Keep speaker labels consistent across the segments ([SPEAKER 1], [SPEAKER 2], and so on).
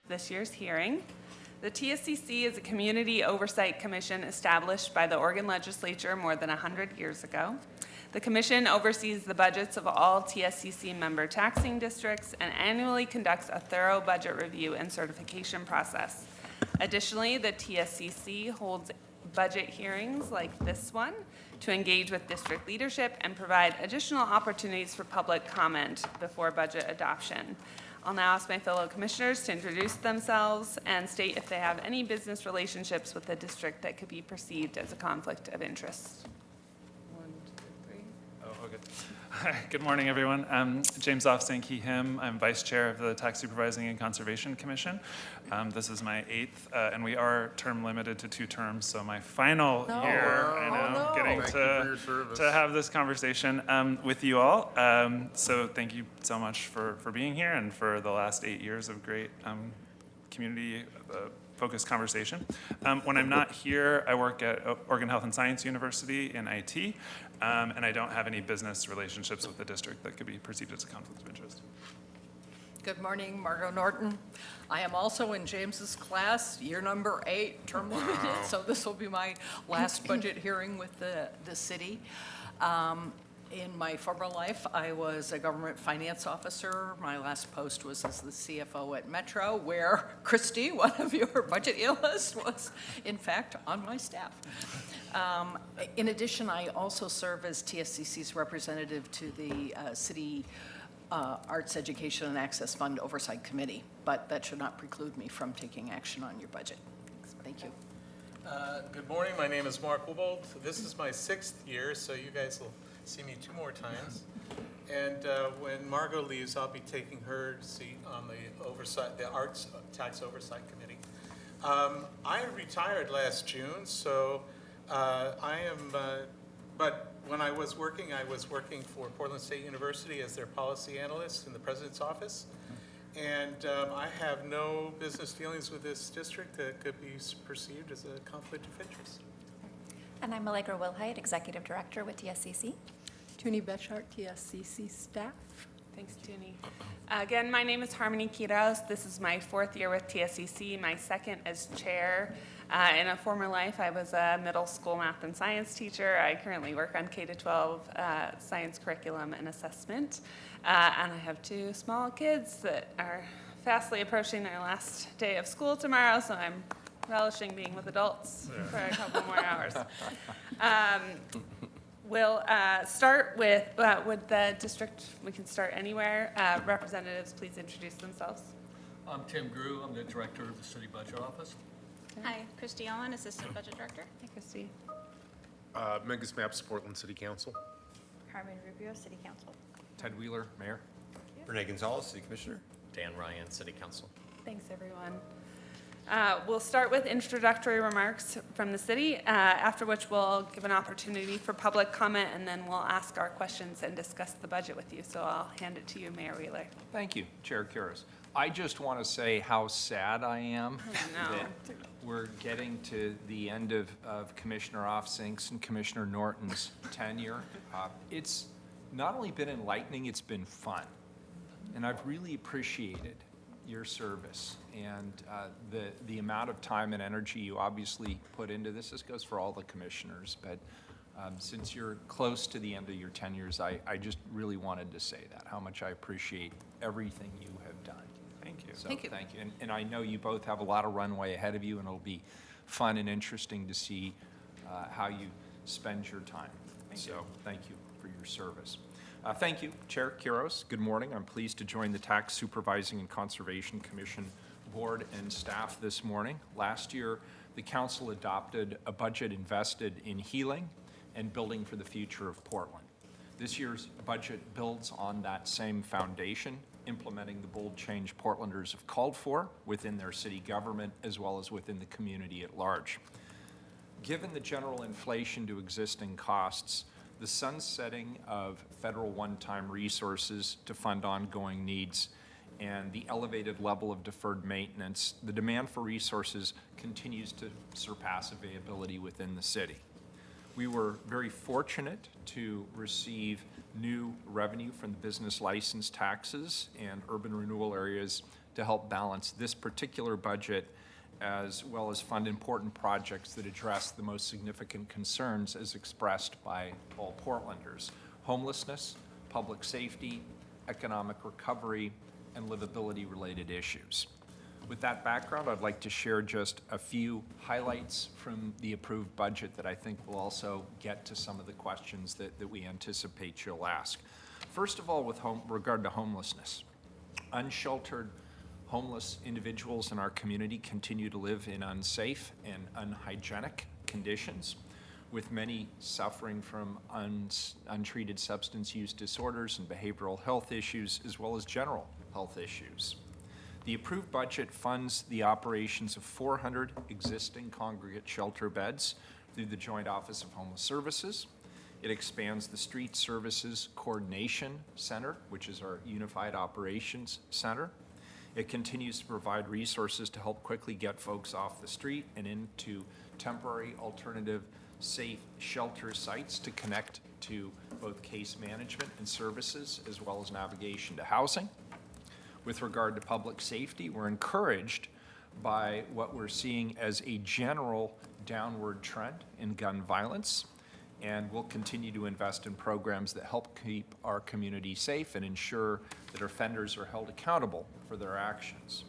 [SPEAKER 1] this year's hearing. The TSCC is a community oversight commission established by the Oregon legislature more than 100 years ago. The commission oversees the budgets of all TSCC member taxing districts and annually conducts a thorough budget review and certification process. Additionally, the TSCC holds budget hearings like this one to engage with district leadership and provide additional opportunities for public comment before budget adoption. I'll now ask my fellow commissioners to introduce themselves and state if they have any business relationships with the district that could be perceived as a conflict of interest. 1, 2, 3.
[SPEAKER 2] Oh, okay. Hi, good morning, everyone. I'm James Offsanky Him. I'm Vice Chair of the Tax Supervising and Conservation Commission. This is my 8th, and we are term limited to 2 terms, so my final year, I know, getting to have this conversation with you all. So thank you so much for being here and for the last 8 years of great community focused conversation. When I'm not here, I work at Oregon Health and Science University in IT, and I don't have any business relationships with the district that could be perceived as a conflict of interest.
[SPEAKER 3] Good morning, Margot Norton. I am also in James's class, year number 8, term limited, so this will be my last budget hearing with the city. In my former life, I was a government finance officer. My last post was as the CFO at Metro, where Christy, one of your budget analysts, was in fact on my staff. In addition, I also serve as TSCC's representative to the City Arts Education and Access Fund Oversight Committee, but that should not preclude me from taking action on your budget. Thank you.
[SPEAKER 4] Good morning, my name is Mark Wobold. This is my 6th year, so you guys will see me 2 more times. And when Margot leaves, I'll be taking her seat on the Arts Tax Oversight Committee. I retired last June, so but when I was working for Portland State University as their policy analyst in the president's office. And I have no business dealings with this district that could be perceived as a conflict of interest.
[SPEAKER 5] And I'm Allegra Wilhite, Executive Director with TSCC.
[SPEAKER 6] Toonie Betchart, TSCC staff.
[SPEAKER 1] Thanks, Toonie. Again, my name is Harmony Quiroz. This is my 4th year with TSCC, my 2nd as chair. In a former life, I was a middle school math and science teacher. I currently work on K-12 science curriculum and assessment. And I have 2 small kids that are fastly approaching their last day of school tomorrow, so I'm relishing being with adults for a couple more hours. We'll start with, would the district, we can start anywhere. Representatives, please introduce themselves.
[SPEAKER 7] I'm Tim Grew. I'm the Director of the City Budget Office.
[SPEAKER 8] Hi, Christy Allen, Assistant Budget Director.
[SPEAKER 1] Hi, Christy.
[SPEAKER 9] Megas Maps, Portland City Council.
[SPEAKER 8] Carmen Rubio, City Council.
[SPEAKER 10] Ted Wheeler, Mayor.
[SPEAKER 11] Renee Gonzalez, City Commissioner.
[SPEAKER 12] Dan Ryan, City Council.
[SPEAKER 1] Thanks, everyone. We'll start with introductory remarks from the city, after which we'll give an opportunity for public comment, and then we'll ask our questions and discuss the budget with you. So I'll hand it to you, Mayor Wheeler.
[SPEAKER 10] Thank you, Chair Quiroz. I just want to say how sad I am that we're getting to the end of Commissioner Offsink's and Commissioner Norton's tenure. It's not only been enlightening, it's been fun. And I've really appreciated your service and the amount of time and energy you obviously put into this. This goes for all the commissioners, but since you're close to the end of your tenures, I just really wanted to say that, how much I appreciate everything you have done.
[SPEAKER 2] Thank you.
[SPEAKER 10] So, thank you. And I know you both have a lot of runway ahead of you, and it'll be fun and interesting to see how you spend your time. Thank you for your service. Thank you, Chair Quiroz. Good morning. I'm pleased to join the Tax Supervising and Conservation Commission board and staff this morning. Last year, the council adopted a budget invested in healing and building for the future of Portland. This year's budget builds on that same foundation, implementing the bold change Portlanders have called for within their city government as well as within the community at large. Given the general inflation to existing costs, the sunsetting of federal one-time resources to fund ongoing needs, and the elevated level of deferred maintenance, the demand for resources continues to surpass availability within the city. We were very fortunate to receive new revenue from the business license taxes and urban renewal areas to help balance this particular budget as well as fund important projects that address the most significant concerns as expressed by all Portlanders: homelessness, public safety, economic recovery, and livability-related issues. With that background, I'd like to share just a few highlights from the approved budget that I think will also get to some of the questions that we anticipate you'll ask. First of all, with regard to homelessness, unsheltered homeless individuals in our community continue to live in unsafe and unhygienic conditions, with many suffering from untreated substance use disorders and behavioral health issues, as well as general health issues. The approved budget funds the operations of 400 existing congregate shelter beds through the Joint Office of Homeless Services. It expands the Street Services Coordination Center, which is our unified operations center. It continues to provide resources to help quickly get folks off the street and into temporary alternative safe shelter sites to connect to both case management and services, as well as navigation to housing. With regard to public safety, we're encouraged by what we're seeing as a general downward trend in gun violence, and we'll continue to invest in programs that help keep our community safe and ensure that offenders are held accountable for their actions.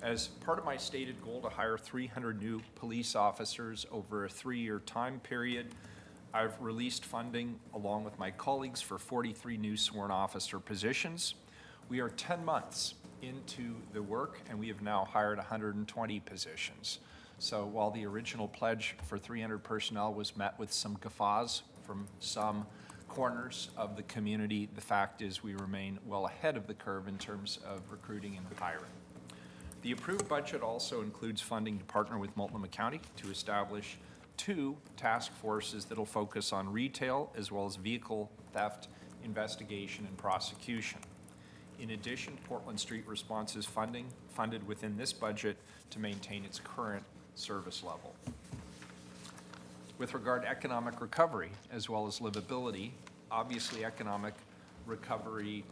[SPEAKER 10] As part of my stated goal to hire 300 new police officers over a 3-year time period, I've released funding along with my colleagues for 43 new sworn officer positions. We are 10 months into the work, and we have now hired 120 positions. So while the original pledge for 300 personnel was met with some guffaws from some corners of the community, the fact is we remain well ahead of the curve in terms of recruiting and hiring. The approved budget also includes funding to partner with Multnomah County to establish 2 task forces that will focus on retail as well as vehicle theft investigation and prosecution. In addition, Portland Street Response is funded within this budget to maintain its current service level. With regard to economic recovery as well as livability, obviously economic recovery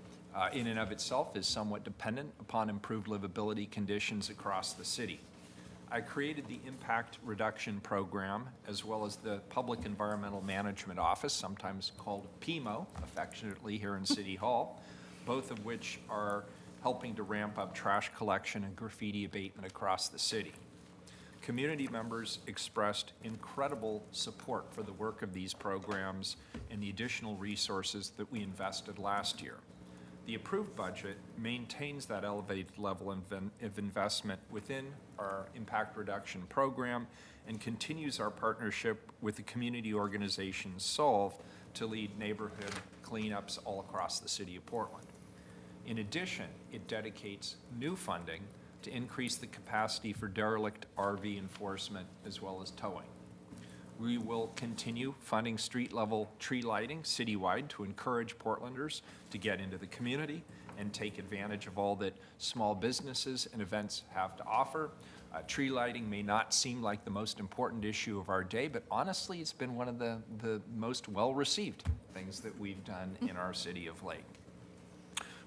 [SPEAKER 10] in and of itself is somewhat dependent upon improved livability conditions across the city. I created the Impact Reduction Program as well as the Public Environmental Management Office, sometimes called PEMO, affectionately here in City Hall, both of which are helping to ramp up trash collection and graffiti abatement across the city. Community members expressed incredible support for the work of these programs and the additional resources that we invested last year. The approved budget maintains that elevated level of investment within our impact reduction program and continues our partnership with the community organization Solve to lead neighborhood cleanups all across the city of Portland. In addition, it dedicates new funding to increase the capacity for derelict RV enforcement as well as towing. We will continue funding street-level tree lighting citywide to encourage Portlanders to get into the community and take advantage of all that small businesses and events have to offer. Tree lighting may not seem like the most important issue of our day, but honestly, it's been one of the most well-received things that we've done in our city of late.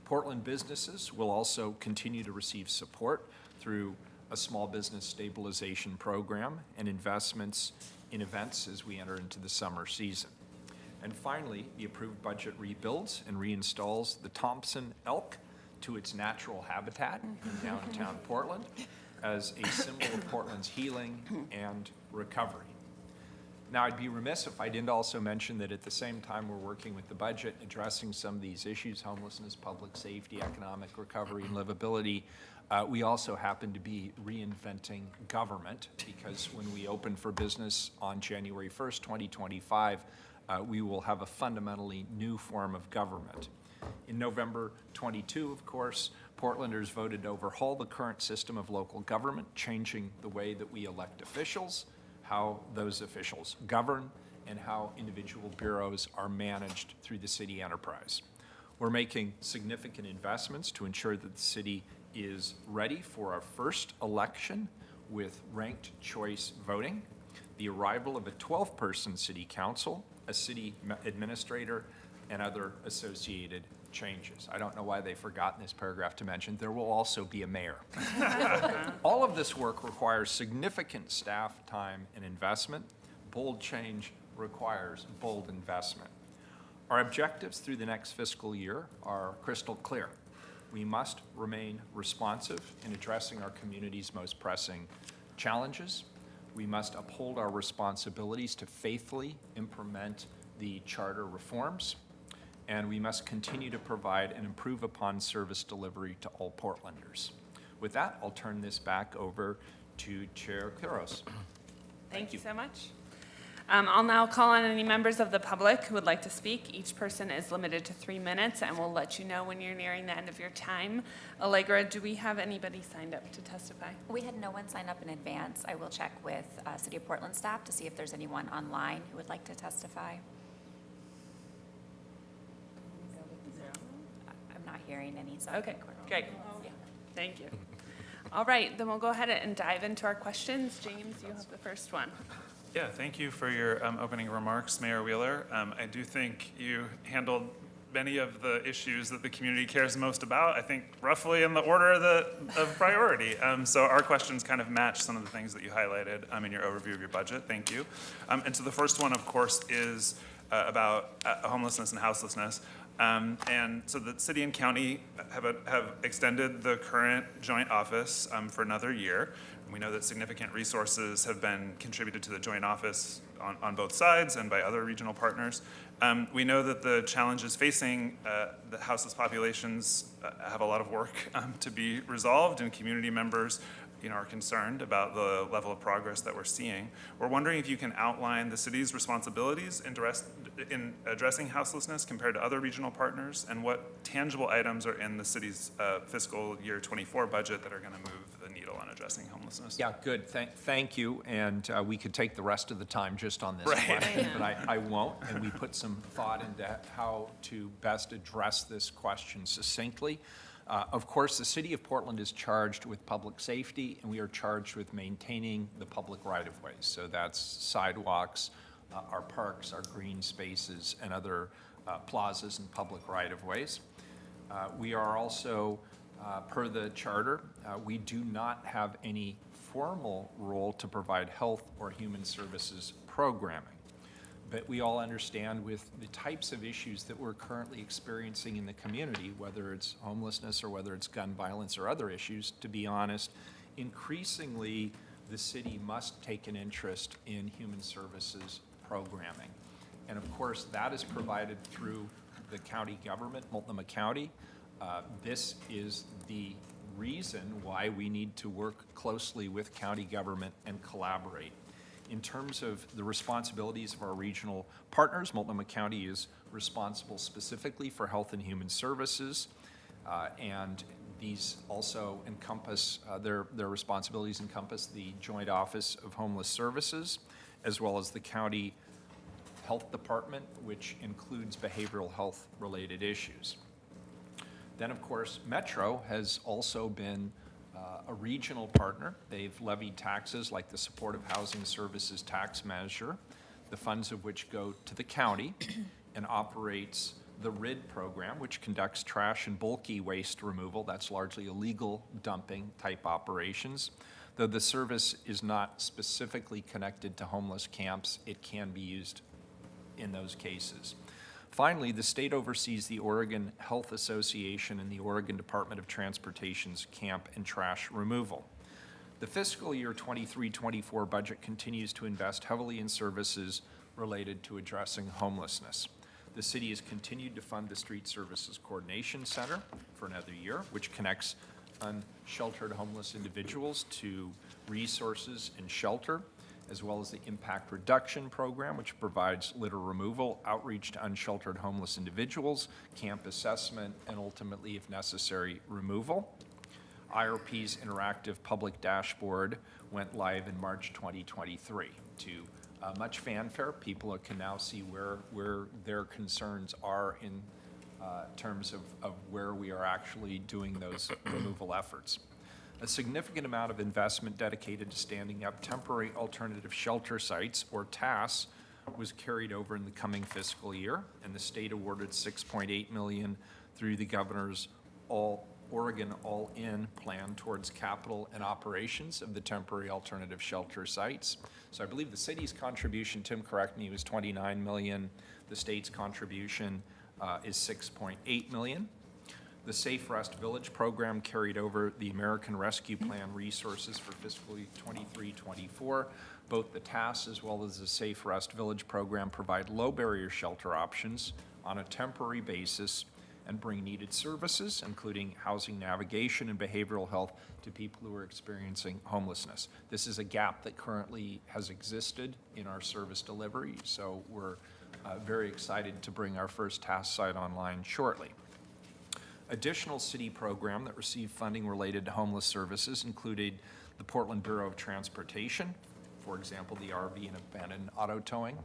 [SPEAKER 10] Portland businesses will also continue to receive support through a small business stabilization program and investments in events as we enter into the summer season. And finally, the approved budget rebuilds and reinstalls the Thompson elk to its natural habitat in downtown Portland as a symbol of Portland's healing and recovery. Now, I'd be remiss if I didn't also mention that at the same time we're working with the budget, addressing some of these issues, homelessness, public safety, economic recovery, and livability, we also happen to be reinventing government because when we open for business on January 1st, 2025, we will have a fundamentally new form of government. In November 22, of course, Portlanders voted to overhaul the current system of local government, changing the way that we elect officials, how those officials govern, and how individual bureaus are managed through the city enterprise. We're making significant investments to ensure that the city is ready for our first election with ranked choice voting, the arrival of a 12-person city council, a city administrator, and other associated changes. I don't know why they forgot in this paragraph to mention there will also be a mayor. All of this work requires significant staff time and investment. Bold change requires bold investment. Our objectives through the next fiscal year are crystal clear. We must remain responsive in addressing our community's most pressing challenges. We must uphold our responsibilities to faithfully implement the charter reforms, and we must continue to provide and improve upon service delivery to all Portlanders. With that, I'll turn this back over to Chair Quiros.
[SPEAKER 1] Thank you so much. I'll now call on any members of the public who would like to speak. Each person is limited to 3 minutes, and we'll let you know when you're nearing the end of your time. Allegra, do we have anybody signed up to testify?
[SPEAKER 5] We had no one sign up in advance. I will check with City of Portland staff to see if there's anyone online who would like to testify. I'm not hearing any, so.
[SPEAKER 1] Okay, great. Thank you. All right, then we'll go ahead and dive into our questions. James, you have the first one.
[SPEAKER 2] Yeah, thank you for your opening remarks, Mayor Wheeler. I do think you handled many of the issues that the community cares most about, I think roughly in the order of priority. So our questions kind of match some of the things that you highlighted in your overview of your budget. Thank you. And so the first one, of course, is about homelessness and houselessness. And so the city and county have extended the current joint office for another year. We know that significant resources have been contributed to the joint office on both sides and by other regional partners. We know that the challenges facing the houseless populations have a lot of work to be resolved, and community members are concerned about the level of progress that we're seeing. We're wondering if you can outline the city's responsibilities in addressing houselessness compared to other regional partners, and what tangible items are in the city's fiscal year 24 budget that are going to move the needle on addressing homelessness.
[SPEAKER 10] Yeah, good. Thank you. And we could take the rest of the time just on this
[SPEAKER 2] Right.
[SPEAKER 10] question, but I won't. And we put some thought into how to best address this question succinctly. Of course, the City of Portland is charged with public safety, and we are charged with maintaining the public right-of-ways. So that's sidewalks, our parks, our green spaces, and other plazas and public right-of-ways. We are also, per the charter, we do not have any formal role to provide health or human services programming. But we all understand with the types of issues that we're currently experiencing in the community, whether it's homelessness or whether it's gun violence or other issues, to be honest, increasingly the city must take an interest in human services programming. And of course, that is provided through the county government, Multnomah County. This is the reason why we need to work closely with county government and collaborate. In terms of the responsibilities of our regional partners, Multnomah County is responsible specifically for health and human services, and these also encompass, their responsibilities encompass the Joint Office of Homeless Services, as well as the County Health Department, which includes behavioral health related issues. Then, of course, Metro has also been a regional partner. They've levied taxes like the Supportive Housing Services tax measure, the funds of which go to the county, and operates the RID program, which conducts trash and bulky waste removal. That's largely illegal dumping type operations. Though the service is not specifically connected to homeless camps, it can be used in those cases. Finally, the state oversees the Oregon Health Association and the Oregon Department of Transportation's camp and trash removal. The fiscal year 23-24 budget continues to invest heavily in services related to addressing homelessness. The city has continued to fund the Street Services Coordination Center for another year, which connects unsheltered homeless individuals to resources and shelter, as well as the Impact Reduction Program, which provides litter removal, outreach to unsheltered homeless individuals, camp assessment, and ultimately, if necessary, removal. IRP's interactive public dashboard went live in March 2023. To much fanfare, people can now see where their concerns are in terms of where we are actually doing those removal efforts. A significant amount of investment dedicated to standing up temporary alternative shelter sites, or TASS, was carried over in the coming fiscal year, and the state awarded $6.8 million through the governor's Oregon All-In plan towards capital and operations of the temporary alternative shelter sites. So I believe the city's contribution, Tim, correct me, was 29 million. The state's contribution is 6.8 million. The Safe Rest Village program carried over the American Rescue Plan resources for fiscal year 23-24. Both the TAS as well as the Safe Rest Village program provide low barrier shelter options on a temporary basis and bring needed services, including housing navigation and behavioral health, to people who are experiencing homelessness. This is a gap that currently has existed in our service delivery, so we're very excited to bring our first task site online shortly. Additional city program that received funding related to homeless services included the Portland Bureau of Transportation, for example, the RV and abandoned auto towing,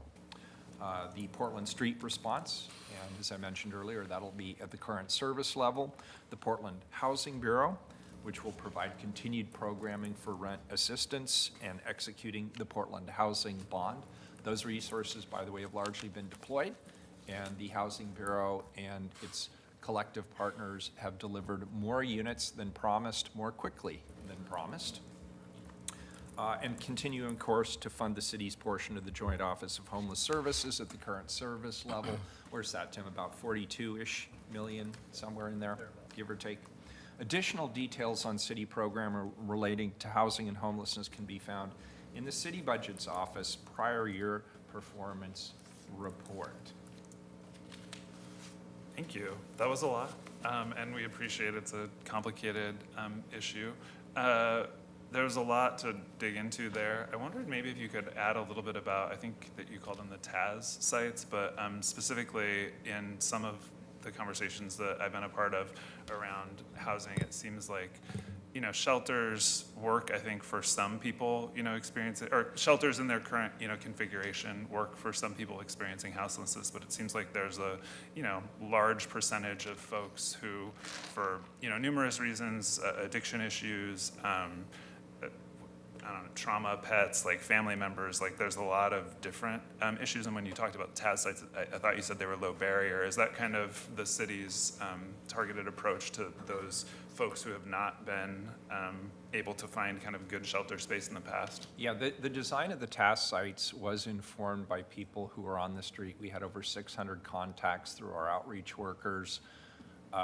[SPEAKER 10] the Portland Street Response, and as I mentioned earlier, that'll be at the current service level. The Portland Housing Bureau, which will provide continued programming for rent assistance and executing the Portland Housing Bond. Those resources, by the way, have largely been deployed, and the Housing Bureau and its collective partners have delivered more units than promised, more quickly than promised. And continuing course to fund the city's portion of the Joint Office of Homeless Services at the current service level. Where's that, Tim? About 42-ish million, somewhere in there, give or take. Additional details on city program relating to housing and homelessness can be found in the City Budget's Office prior year performance report.
[SPEAKER 2] Thank you. That was a lot, and we appreciate it's a complicated issue. There's a lot to dig into there. I wondered maybe if you could add a little bit about, I think that you called them the TAS sites, but specifically in some of the conversations that I've been a part of around housing, it seems like, you know, shelters work, I think, for some people, you know, experiencing, or shelters in their current, you know, configuration work for some people experiencing houselessness, but it seems like there's a, you know, large percentage of folks who, for, you know, numerous reasons, addiction issues, I don't know, trauma, pets, like family members, like there's a lot of different issues. And when you talked about TAS sites, I thought you said they were low barrier. Is that kind of the city's targeted approach to those folks who have not been able to find kind of good shelter space in the past?
[SPEAKER 10] Yeah, the design of the TAS sites was informed by people who were on the street. We had over 600 contacts through our outreach workers.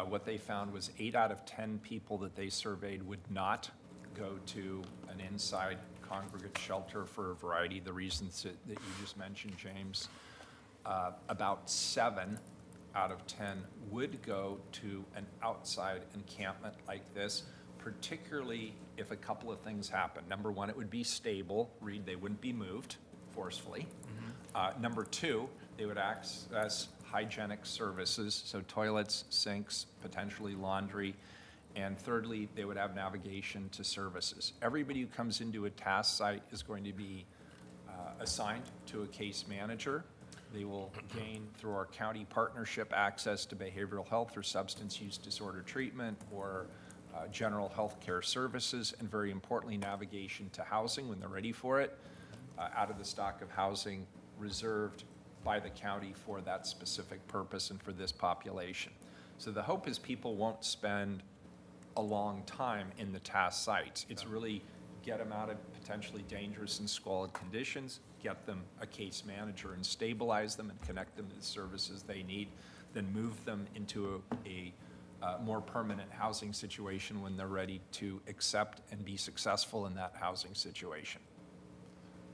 [SPEAKER 10] What they found was 8 out of 10 people that they surveyed would not go to an inside congregate shelter for a variety of the reasons that you just mentioned, James. About 7 out of 10 would go to an outside encampment like this, particularly if a couple of things happen. Number one, it would be stable. Read, they wouldn't be moved forcefully. Number two, they would access hygienic services, so toilets, sinks, potentially laundry. And thirdly, they would have navigation to services. Everybody who comes into a task site is going to be assigned to a case manager. They will gain, through our county partnership, access to behavioral health or substance use disorder treatment or general health care services, and very importantly, navigation to housing when they're ready for it, out of the stock of housing reserved by the county for that specific purpose and for this population. So the hope is people won't spend a long time in the task sites. It's really get them out of potentially dangerous and squalid conditions, get them a case manager and stabilize them and connect them to the services they need, then move them into a more permanent housing situation when they're ready to accept and be successful in that housing situation.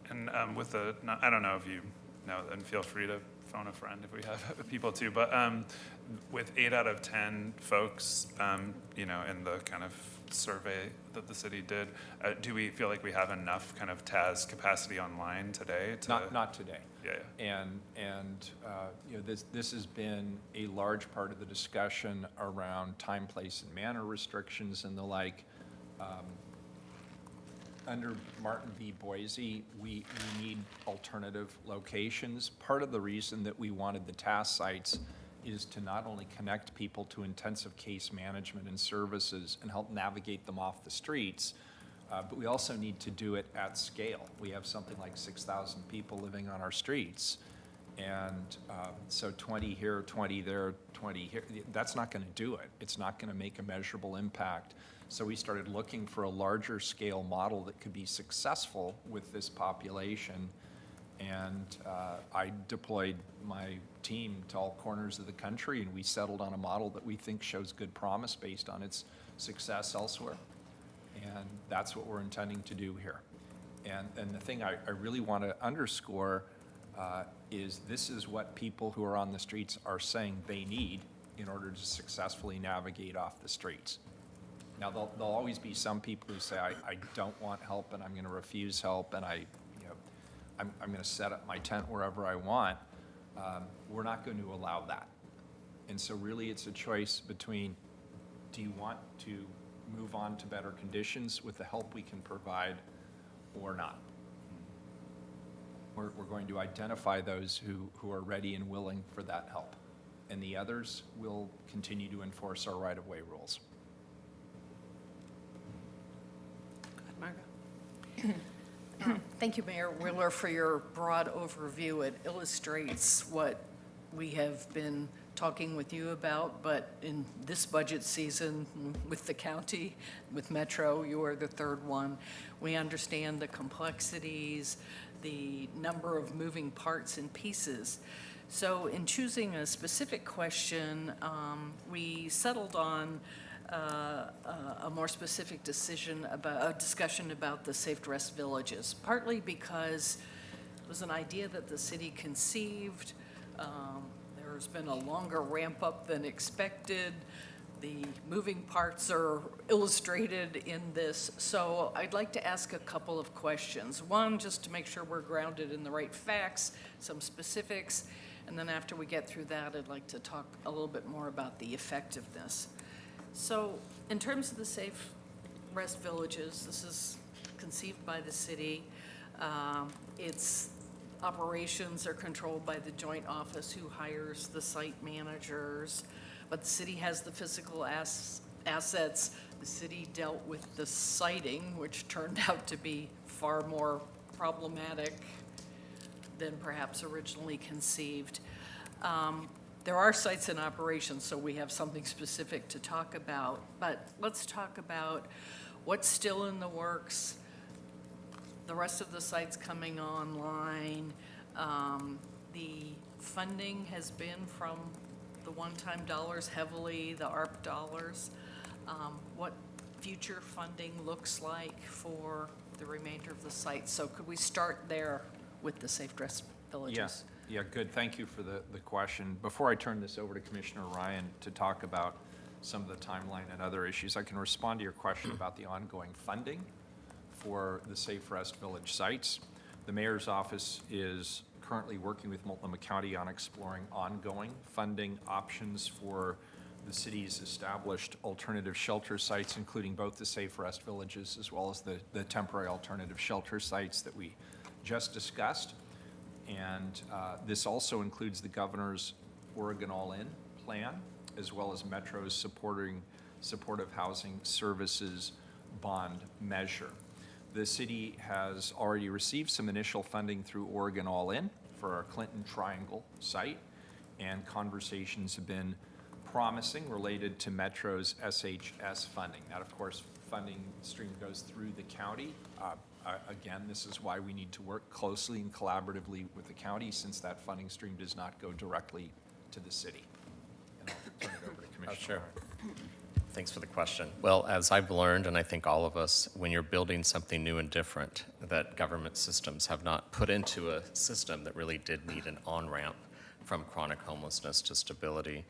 [SPEAKER 2] And with the, I don't know if you know, and feel free to phone a friend if we have people too, but with 8 out of 10 folks, you know, in the kind of survey that the city did, do we feel like we have enough kind of TAS capacity online today?
[SPEAKER 10] Not today.
[SPEAKER 2] Yeah.
[SPEAKER 10] And you know, this has been a large part of the discussion around time, place, and manner restrictions and the like. Under Martin v. Boise, we need alternative locations. Part of the reason that we wanted the task sites is to not only connect people to intensive case management and services and help navigate them off the streets, but we also need to do it at scale. We have something like 6,000 people living on our streets, And so 20 here, 20 there, 20 here, that's not going to do it. It's not going to make a measurable impact. So we started looking for a larger scale model that could be successful with this population. And I deployed my team to all corners of the country, and we settled on a model that we think shows good promise based on its success elsewhere. And that's what we're intending to do here. And the thing I really want to underscore is this is what people who are on the streets are saying they need in order to successfully navigate off the streets. Now, there'll always be some people who say, I don't want help and I'm going to refuse help and I'm going to set up my tent wherever I want. We're not going to allow that. And so really it's a choice between, do you want to move on to better conditions with the help we can provide or not? We're going to identify those who are ready and willing for that help. And the others will continue to enforce our right-of-way rules.
[SPEAKER 1] Go ahead, Margo.
[SPEAKER 3] Thank you, Mayor Wheeler, for your broad overview. It illustrates what we have been talking with you about, but in this budget season with the county, with Metro, you are the third one. We understand the complexities, the number of moving parts and pieces. So in choosing a specific question, we settled on a more specific discussion about the Safe Rest Villages, partly because it was an idea that the city conceived. There's been a longer ramp up than expected. The moving parts are illustrated in this. So I'd like to ask a couple of questions. One, just to make sure we're grounded in the right facts, some specifics, and then after we get through that, I'd like to talk a little bit more about the effectiveness. So in terms of the Safe Rest Villages, this is conceived by the city. Its operations are controlled by the joint office who hires the site managers, but the city has the physical assets. The city dealt with the siting, which turned out to be far more problematic than perhaps originally conceived. There are sites in operation, so we have something specific to talk about, but let's talk about what's still in the works, the rest of the sites coming online. The funding has been from the one-time dollars heavily, the ARP dollars. What future funding looks like for the remainder of the site. So could we start there with the Safe Rest Villages?
[SPEAKER 10] Yeah, good. Thank you for the question. Before I turn this over to Commissioner Ryan to talk about some of the timeline and other issues, I can respond to your question about the ongoing funding for the Safe Rest Village sites. The Mayor's office is currently working with Multnomah County on exploring ongoing funding options for the city's established alternative shelter sites, including both the Safe Rest Villages as well as the temporary alternative shelter sites that we just discussed. And this also includes the governor's Oregon All-In plan, as well as Metro's supportive housing services bond measure. The city has already received some initial funding through Oregon All-In for our Clinton Triangle site, and conversations have been promising related to Metro's SHS funding. That, of course, funding stream goes through the county. Again, this is why we need to work closely and collaboratively with the county, since that funding stream does not go directly to the city. And I'll turn it over to Commissioner.
[SPEAKER 12] Sure. Thanks for the question. Well, as I've learned, and I think all of us, when you're building something new and different that government systems have not put into a system that really did need an on-ramp from chronic homelessness to stability,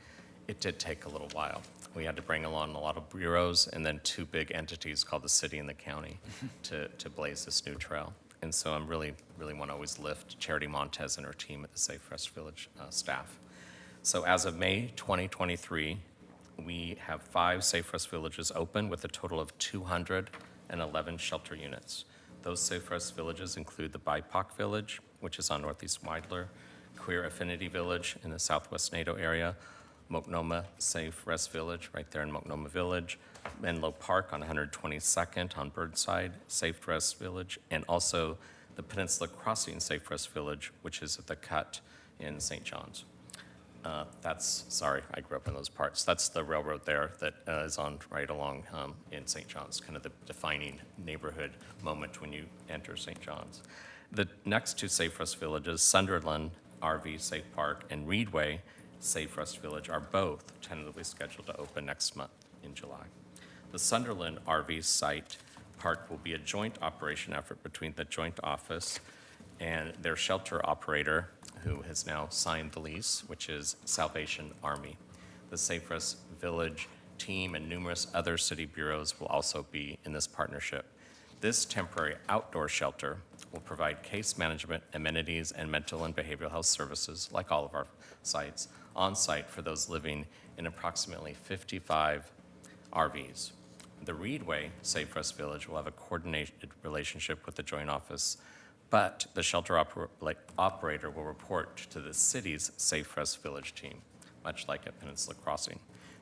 [SPEAKER 12] it did take a little while. We had to bring along a lot of bureaus and then two big entities called the city and the county to blaze this new trail. And so I'm really want to always lift Charity Montez and her team at the Safe Rest Village staff. So as of May 2023, we have 5 Safe Rest Villages open with a total of 211 shelter units. Those Safe Rest Villages include the BIPOC Village, which is on Northeast Weidler, Queer Affinity Village in the Southwest NATO area, Multnomah Safe Rest Village, right there in Multnomah Village, Menlo Park on 122nd on Birdside Safe Rest Village, and also the Peninsula Crossing Safe Rest Village, which is at the cut in St. John's. Sorry, I grew up in those parts. That's the railroad there that is on right along in St. John's, kind of the defining neighborhood moment when you enter St. John's. The next two Safe Rest villages, Sunderland RV Safe Park and Reedway Safe Rest Village, are both tentatively scheduled to open next month in July. The Sunderland RV site park will be a joint operation effort between the joint office and their shelter operator, who has now signed the lease, which is Salvation Army. The Safe Rest Village team and numerous other city bureaus will also be in this partnership. This temporary outdoor shelter will provide case management, amenities, and mental and behavioral health services, like all of our sites, on site for those living in approximately 55 RVs. The Reedway Safe Rest Village will have a coordinated relationship with the joint office, but the shelter operator will report to the city's Safe Rest Village team, much like at Peninsula Crossing.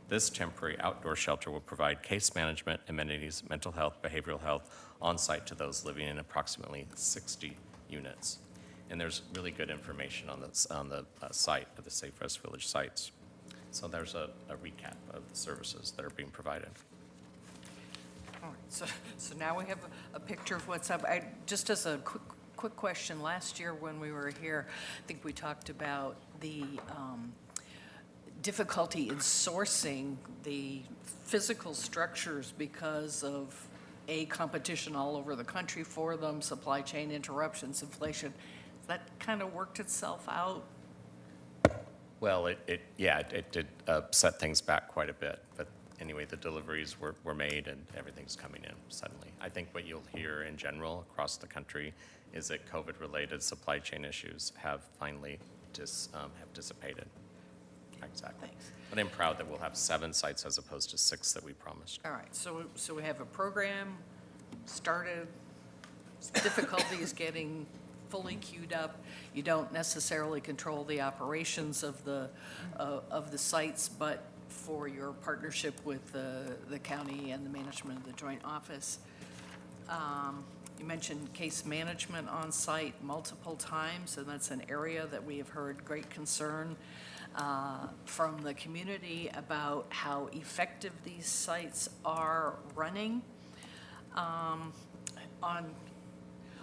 [SPEAKER 12] This temporary outdoor shelter will provide case management, amenities, mental health, behavioral health on site to those living in approximately 60 units. And there's really good information on the site of the Safe Rest Village sites. So there's a recap of the services that are being provided.
[SPEAKER 3] All right, so now we have a picture of what's up. Just as a quick question, last year when we were here, I think we talked about the difficulty in sourcing the physical structures because of competition all over the country for them, supply chain interruptions, inflation. Has that kind of worked itself out?
[SPEAKER 12] Well, it did set things back quite a bit, but anyway, the deliveries were made and everything's coming in suddenly. I think what you'll hear in general across the country is that COVID-related supply chain issues have finally have dissipated. Exactly.
[SPEAKER 3] Thanks.
[SPEAKER 12] But I'm proud that we'll have 7 sites as opposed to 6 that we promised.
[SPEAKER 3] All right, so we have a program started, difficulty is getting fully queued up. You don't necessarily control the operations of the sites, but for your partnership with the county and the management of the joint office. You mentioned case management on site multiple times, and that's an area that we have heard great concern from the community about how effective these sites are running.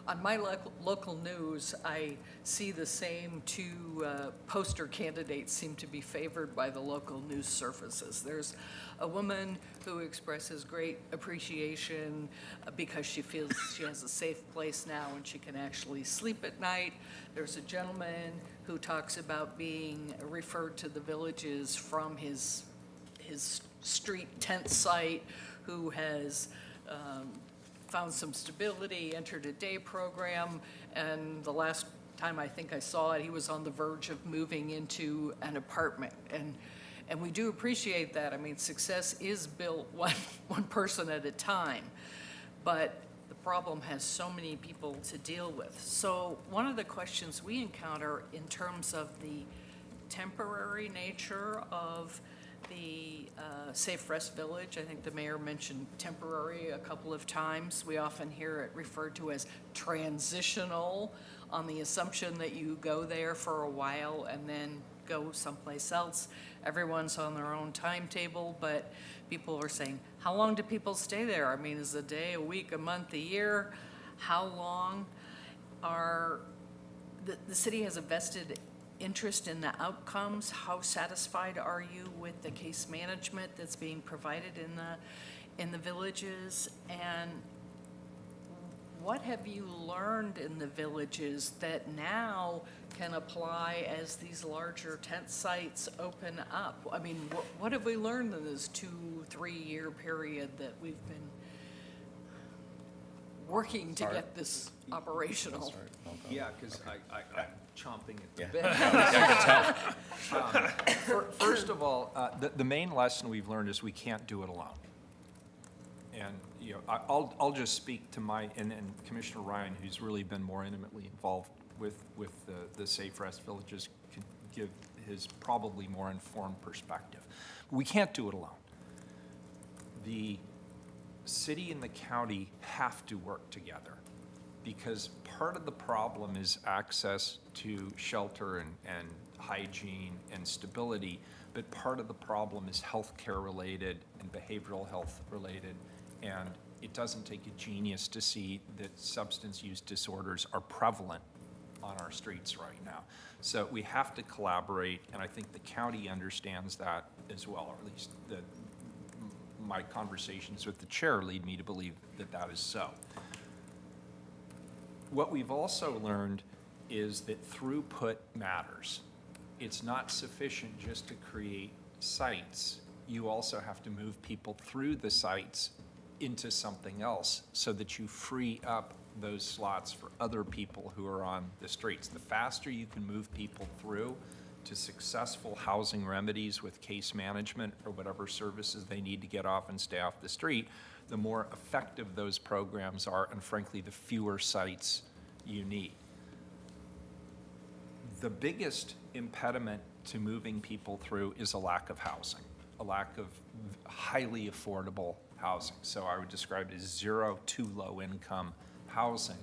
[SPEAKER 3] On my local news, I see the same 2 poster candidates seem to be favored by the local news services. There's a woman who expresses great appreciation because she feels she has a safe place now and she can actually sleep at night. There's a gentleman who talks about being referred to the villages from his street tent site, who has found some stability, entered a day program, and the last time I think I saw it, he was on the verge of moving into an apartment. And we do appreciate that. I mean, success is built one person at a time, but the problem has so many people to deal with. So one of the questions we encounter in terms of the temporary nature of the Safe Rest Village, I think the mayor mentioned temporary a couple of times. We often hear it referred to as transitional, on the assumption that you go there for a while and then go someplace else. Everyone's on their own timetable, but people are saying, how long do people stay there? I mean, is a day, a week, a month, a year? How long are, the city has a vested interest in the outcomes. How satisfied are you with the case management that's being provided in the villages? And what have you learned in the villages that now can apply as these larger tent sites open up? I mean, what have we learned in this 2-3 year period that we've been working to get this operational?
[SPEAKER 10] Yeah, because I'm chomping at the bit. First of all, the main lesson we've learned is we can't do it alone. And I'll just speak to and Commissioner Ryan, who's really been more intimately involved with the Safe Rest Villages, can give his probably more informed perspective. We can't do it alone. The city and the county have to work together, because part of the problem is access to shelter and hygiene, and stability. But part of the problem is healthcare related and behavioral health related. And it doesn't take a genius to see that substance use disorders are prevalent on our streets right now. So we have to collaborate, and I think the county understands that as well, or at least my conversations with the chair lead me to believe that that is so. What we've also learned is that throughput matters. It's not sufficient just to create sites. You also have to move people through the sites into something else so that you free up those slots for other people who are on the streets. The faster you can move people through to successful housing remedies with case management or whatever services they need to get off and stay off the street, the more effective those programs are, and frankly, the fewer sites you need. The biggest impediment to moving people through is a lack of housing, a lack of highly affordable housing. So I would describe it as 0 to low income housing.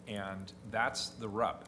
[SPEAKER 10] And that's the rub.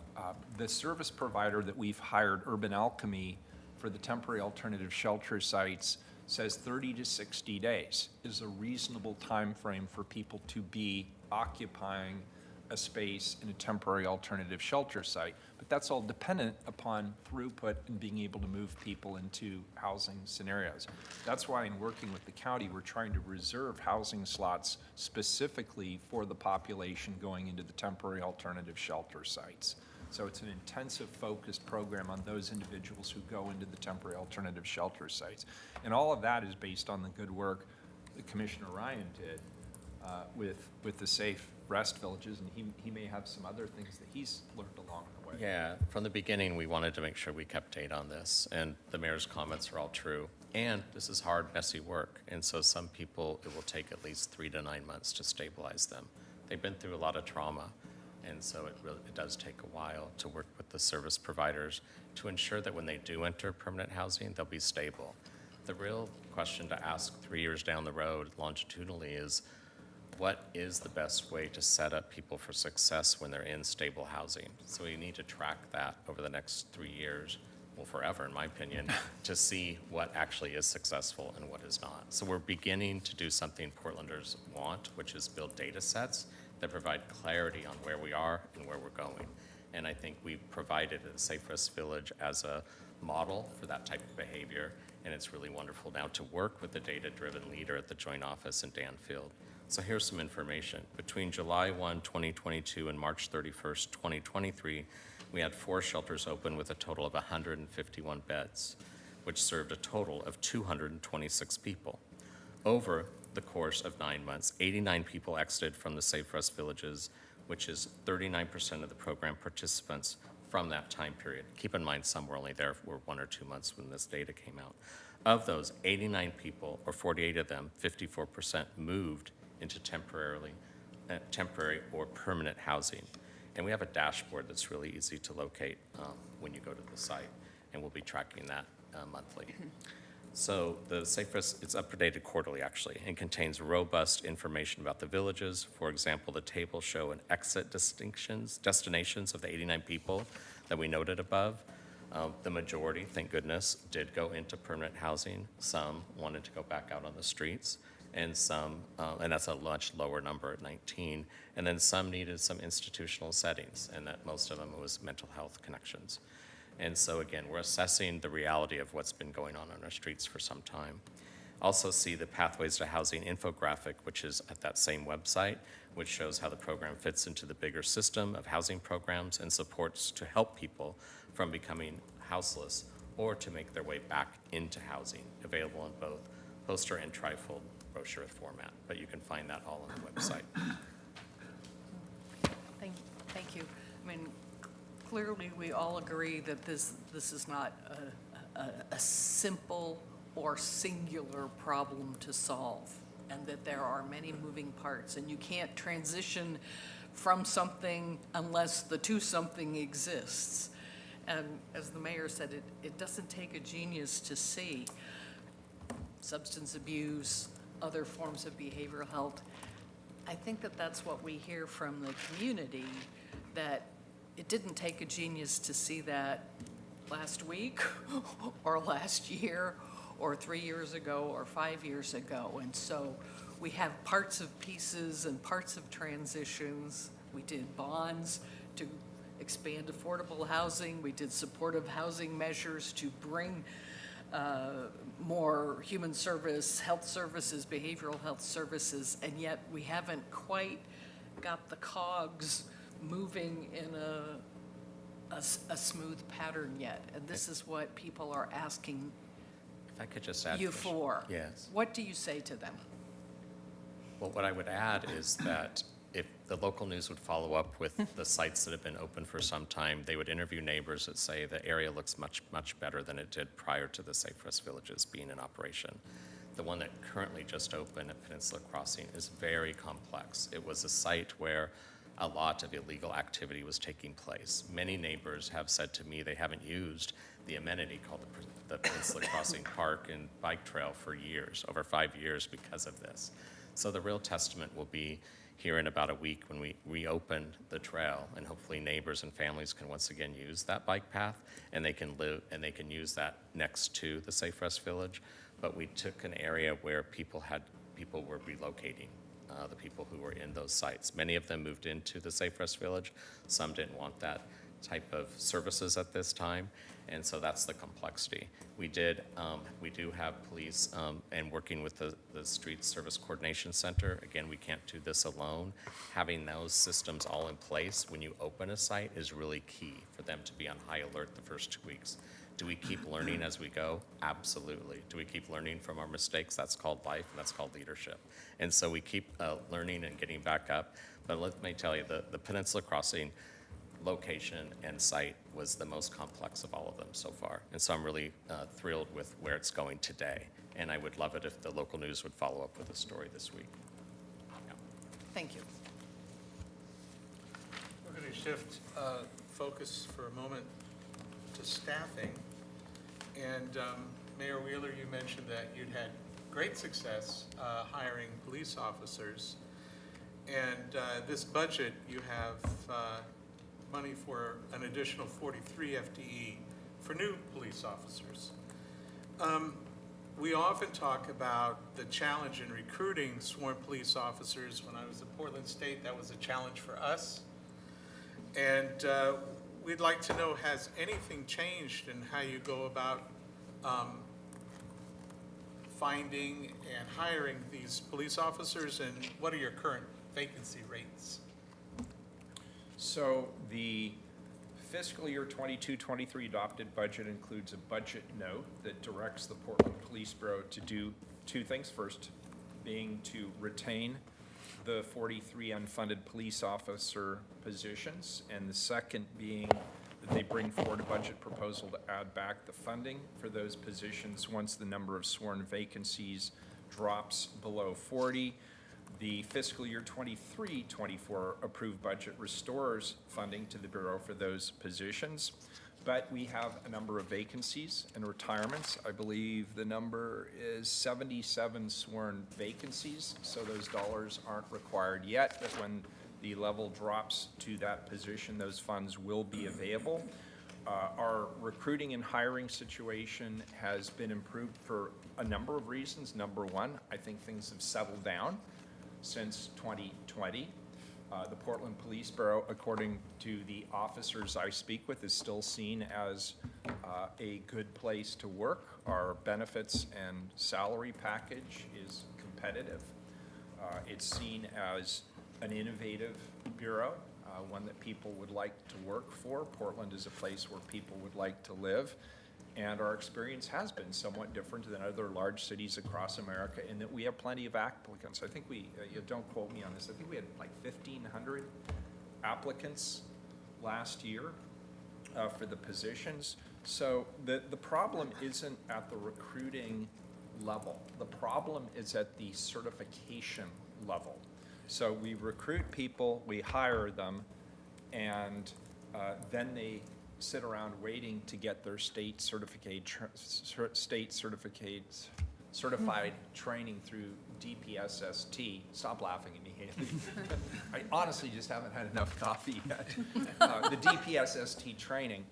[SPEAKER 10] The service provider that we've hired, Urban Alchemy, for the temporary alternative shelter sites says 30 to 60 days is a reasonable time frame for people to be occupying a space in a temporary alternative shelter site. But that's all dependent upon throughput and being able to move people into housing scenarios. That's why in working with the county, we're trying to reserve housing slots specifically for the population going into the temporary alternative shelter sites. So it's an intensive focused program on those individuals who go into the temporary alternative shelter sites. And all of that is based on the good work that Commissioner Ryan did with the safe rest villages, and he may have some other things that he's learned along the way.
[SPEAKER 12] Yeah, from the beginning, we wanted to make sure we kept data on this, and the mayor's comments are all true. And this is hard, messy work, and so some people, it will take at least 3 to 9 months to stabilize them. They've been through a lot of trauma, and so it does take a while to work with the service providers to ensure that when they do enter permanent housing, they'll be stable. The real question to ask 3 years down the road longitudinally is, what is the best way to set up people for success when they're in stable housing? So we need to track that over the next 3 years, well, forever, in my opinion, to see what actually is successful and what is not. So we're beginning to do something Portlanders want, which is build data sets that provide clarity on where we are and where we're going. And I think we've provided a Safe Rest Village as a model for that type of behavior, and it's really wonderful now to work with the data-driven leader at the Joint Office in Danfield. So here's some information. Between July 1, 2022 and March 31st, 2023, we had 4 shelters open with a total of 151 beds, which served a total of 226 people. Over the course of 9 months, 89 people exited from the Safe Rest Villages, which is 39% of the program participants from that time period. Keep in mind, some were only there for 1 or 2 months when this data came out. Of those 89 people, or 48 of them, 54% moved into temporary or permanent housing. And we have a dashboard that's really easy to locate when you go to the site, and we'll be tracking that monthly. So the Safe Rest, it's updated quarterly actually, and contains robust information about the villages. For example, the tables show an exit destinations of the 89 people that we noted above. The majority, thank goodness, did go into permanent housing. Some wanted to go back out on the streets, and some, and that's a much lower number at 19. And then some needed some institutional settings, and that most of them was mental health connections. And so again, we're assessing the reality of what's been going on our streets for some time. Also see the Pathways to Housing infographic, which is at that same website, which shows how the program fits into the bigger system of housing programs and supports to help people from becoming houseless or to make their way back into housing, available in both poster and trifold brochure format, but you can find that all on the website.
[SPEAKER 3] Thank you. I mean, clearly we all agree that this is not a simple or singular problem to solve, and that there are many moving parts, and you can't transition from something unless the to something exists. And as the mayor said, it doesn't take a genius to see substance abuse, other forms of behavioral health. I think that that's what we hear from the community, that it didn't take a genius to see that last week, or last year, or 3 years ago, or 5 years ago. And so we have parts of pieces and parts of transitions. We did bonds to expand affordable housing. We did supportive housing measures to bring more human service, health services, behavioral health services, and yet we haven't quite got the cogs moving in a smooth pattern yet. And this is what people are asking
[SPEAKER 12] If I could just add.
[SPEAKER 3] you
[SPEAKER 12] Commissioner-
[SPEAKER 3] for.
[SPEAKER 12] Yes.
[SPEAKER 3] What do you say to them?
[SPEAKER 12] Well, what I would add is that if the local news would follow up with the sites that have been open for some time, they would interview neighbors that say the area looks much, much better than it did prior to the Safe Rest Villages being in operation. The one that currently just opened at Peninsula Crossing is very complex. It was a site where a lot of illegal activity was taking place. Many neighbors have said to me they haven't used the amenity called the Peninsula Crossing Park and Bike Trail for years, over 5 years because of this. So the real testament will be here in about a week when we reopen the trail, and hopefully neighbors and families can once again use that bike path, and they can live and they can use that next to the Safe Rest Village. But we took an area where people were relocating, the people who were in those sites. Many of them moved into the Safe Rest Village. Some didn't want that type of services at this time, and so that's the complexity. We do have police and working with the Street Service Coordination Center. Again, we can't do this alone. Having those systems all in place when you open a site is really key for them to be on high alert the first 2 weeks. Do we keep learning as we go? Absolutely. Do we keep learning from our mistakes? That's called life, and that's called leadership. And so we keep learning and getting back up. But let me tell you, the Peninsula Crossing location and site was the most complex of all of them so far. And so I'm really thrilled with where it's going today. And I would love it if the local news would follow up with a story this week. Yeah.
[SPEAKER 3] Thank you.
[SPEAKER 4] We're going to shift focus for a moment to staffing. And Mayor Wheeler, you mentioned that you'd had great success hiring police officers. And this budget, you have money for an additional 43 FTE for new police officers. We often talk about the challenge in recruiting sworn police officers. When I was at Portland State, that was a challenge for us. And we'd like to know, has anything changed in how you go about finding and hiring these police officers, and what are your current vacancy rates?
[SPEAKER 10] So the fiscal year 22-23 adopted budget includes a budget note that directs the Portland Police Bureau to do two things. First being to retain the 43 unfunded police officer positions, and the second being that they bring forward a budget proposal to add back the funding for those positions once the number of sworn vacancies drops below 40. The fiscal year 23-24 approved budget restores funding to the Bureau for those positions, but we have a number of vacancies and retirements. I believe the number is 77 sworn vacancies, so those dollars aren't required yet, but when the level drops to that position, those funds will be available. Our recruiting and hiring situation has been improved for a number of reasons. Number one, I think things have settled down since 2020. The Portland Police Bureau, according to the officers I speak with, is still seen as a good place to work. Our benefits and salary package is competitive. It's seen as an innovative bureau, one that people would like to work for. Portland is a place where people would like to live. And our experience has been somewhat different than other large cities across America in that we have plenty of applicants. I think we, don't quote me on this, I think we had like 1,500 applicants last year for the positions. So the problem isn't at the recruiting level. The problem is at the certification level. So we recruit people, we hire them, and then they sit around waiting to get their certified training through DPSST. Stop laughing at me, Haley. I honestly just haven't had enough coffee yet. The DPSST training.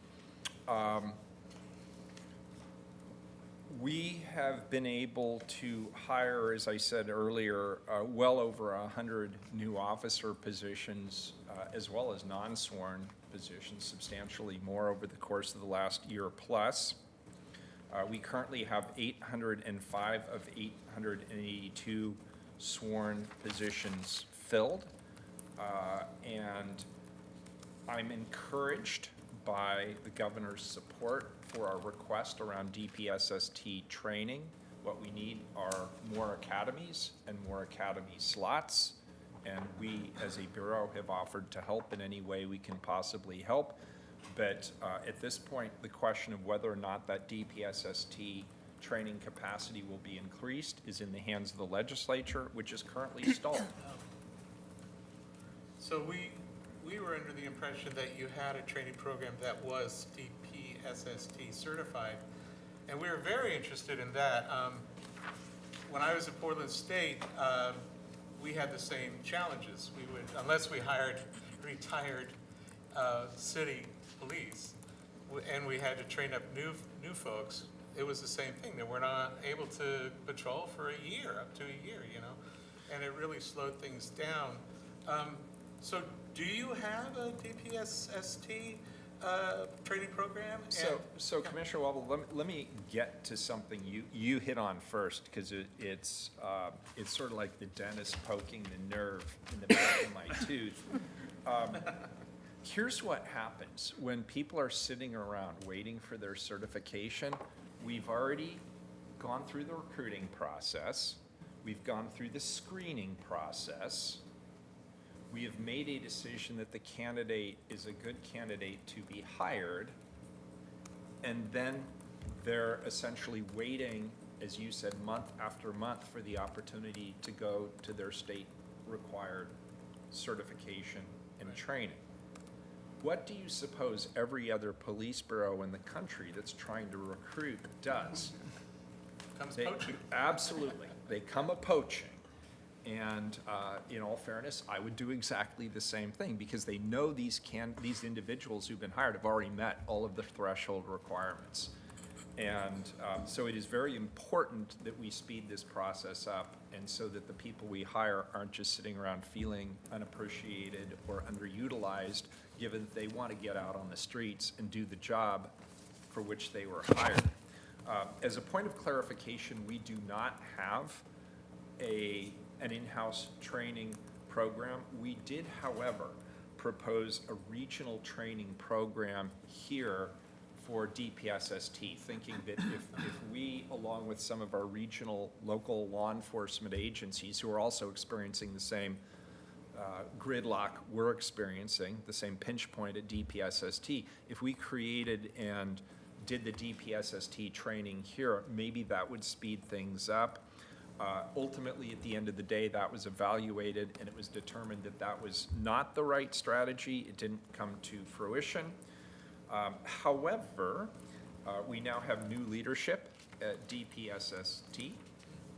[SPEAKER 10] We have been able to hire, as I said earlier, well over 100 new officer positions, as well as non-sworn positions, substantially more over the course of the last year plus. We currently have 805 of 882 sworn positions filled, and I'm encouraged by the governor's support for our request around DPSST training. What we need are more academies and more academy slots, and we, as a bureau, have offered to help in any way we can possibly help. But at this point, the question of whether or not that DPSST training capacity will be increased is in the hands of the legislature, which is currently stalled.
[SPEAKER 4] So we were under the impression that you had a training program that was DPSST certified, and we were very interested in that. When I was at Portland State, we had the same challenges. We would, unless we hired retired city police, and we had to train up new folks, it was the same thing. They were not able to patrol for a year, up to a year, you know, and it really slowed things down. So do you have a DPSST training program?
[SPEAKER 10] So Commissioner Wobble, let me get to something you hit on first, because it's sort of like the dentist poking the nerve in the back of my tooth. Here's what happens when people are sitting around waiting for their certification. We've already gone through the recruiting process. We've gone through the screening process. We have made a decision that the candidate is a good candidate to be hired, and then they're essentially waiting, as you said, month after month for the opportunity to go to their state required certification and training. What do you suppose every other police bureau in the country that's trying to recruit does?
[SPEAKER 4] Comes poaching.
[SPEAKER 10] Absolutely. They come a-poaching. And in all fairness, I would do exactly the same thing, because they know these individuals who've been hired have already met all of the threshold requirements. And so it is very important that we speed this process up, and so that the people we hire aren't just sitting around feeling unappreciated or underutilized, given that they want to get out on the streets and do the job for which they were hired. As a point of clarification, we do not have an in-house training program. We did, however, propose a regional training program here for DPSST, thinking that if we, along with some of our regional local law enforcement agencies who are also experiencing the same gridlock we're experiencing, the same pinch point at DPSST, if we created and did the DPSST training here, maybe that would speed things up. Ultimately, at the end of the day, that was evaluated, and it was determined that that was not the right strategy. It didn't come to fruition. However, we now have new leadership at DPSST,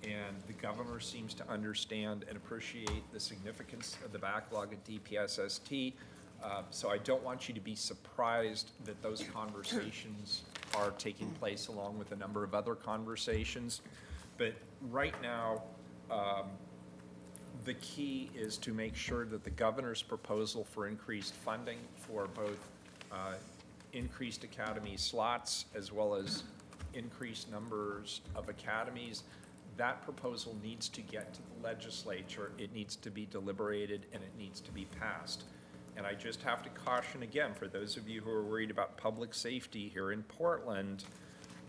[SPEAKER 10] and the governor seems to understand and appreciate the significance of the backlog at DPSST. So I don't want you to be surprised that those conversations are taking place along with a number of other conversations. But right now, the key is to make sure that the governor's proposal for increased funding for both increased academy slots as well as increased numbers of academies, that proposal needs to get to the legislature, it needs to be deliberated, and it needs to be passed. And I just have to caution again, for those of you who are worried about public safety here in Portland,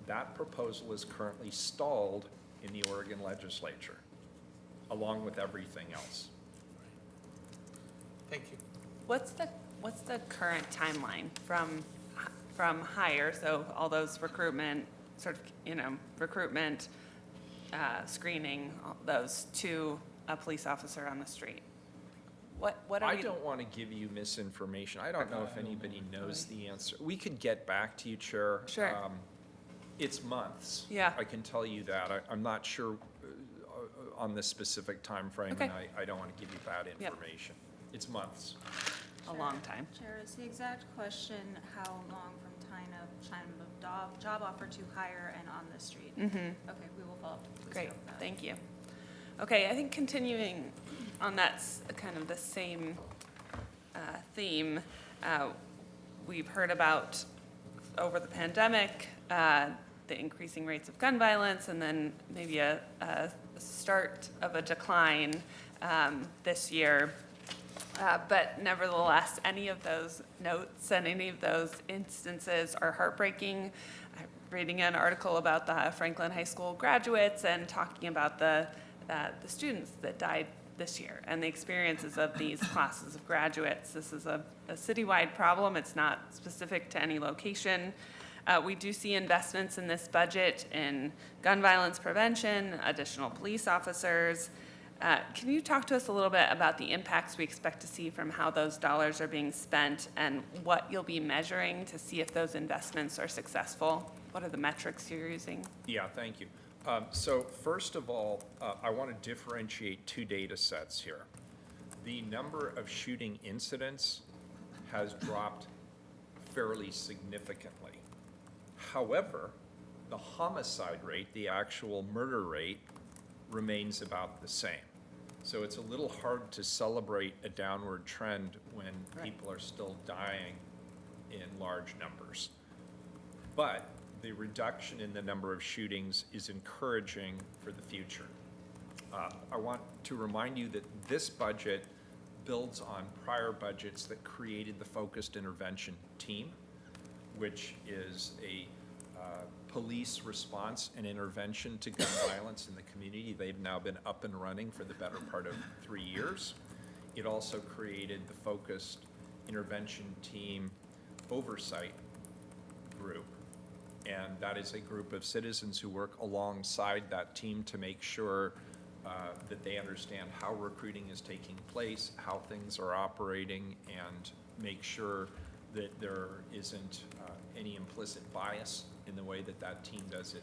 [SPEAKER 10] that proposal is currently stalled in the Oregon legislature, along with everything else.
[SPEAKER 4] Thank you.
[SPEAKER 1] What's the current timeline from hire, so all those recruitment, screening, all those, to a police officer on the street? What are we?
[SPEAKER 10] I don't want to give you misinformation. I don't know if anybody knows the answer. We could get back to you, Chair.
[SPEAKER 1] Sure.
[SPEAKER 10] It's months.
[SPEAKER 1] Yeah.
[SPEAKER 10] I can tell you that. I'm not sure on the specific time frame,
[SPEAKER 1] Okay.
[SPEAKER 10] and I don't want to give you bad information. It's months.
[SPEAKER 1] A long time.
[SPEAKER 8] Chair, is the exact question how long from job offer to hire and on the street.
[SPEAKER 1] Mm-hmm.
[SPEAKER 8] Okay, we will follow up with
[SPEAKER 1] Great,
[SPEAKER 8] Lucio with that.
[SPEAKER 1] thank you. Okay, I think continuing on that kind of the same theme, we've heard about over the pandemic, the increasing rates of gun violence, and then maybe a start of a decline this year. But nevertheless, any of those notes and any of those instances are heartbreaking. I'm reading an article about the Franklin High School graduates and talking about the students that died this year and the experiences of these classes of graduates. This is a citywide problem. It's not specific to any location. We do see investments in this budget in gun violence prevention, additional police officers. Can you talk to us a little bit about the impacts we expect to see from how those dollars are being spent and what you'll be measuring to see if those investments are successful? What are the metrics you're using?
[SPEAKER 10] Yeah, thank you. So first of all, I want to differentiate two data sets here. The number of shooting incidents has dropped fairly significantly. However, the homicide rate, the actual murder rate, remains about the same. So it's a little hard to celebrate a downward trend when people are still dying in large numbers. But the reduction in the number of shootings is encouraging for the future. I want to remind you that this budget builds on prior budgets that created the Focused Intervention Team, which is a police response and intervention to gun violence in the community. They've now been up and running for the better part of 3 years. It also created the Focused Intervention Team Oversight Group. And that is a group of citizens who work alongside that team to make sure that they understand how recruiting is taking place, how things are operating, and make sure that there isn't any implicit bias in the way that that team does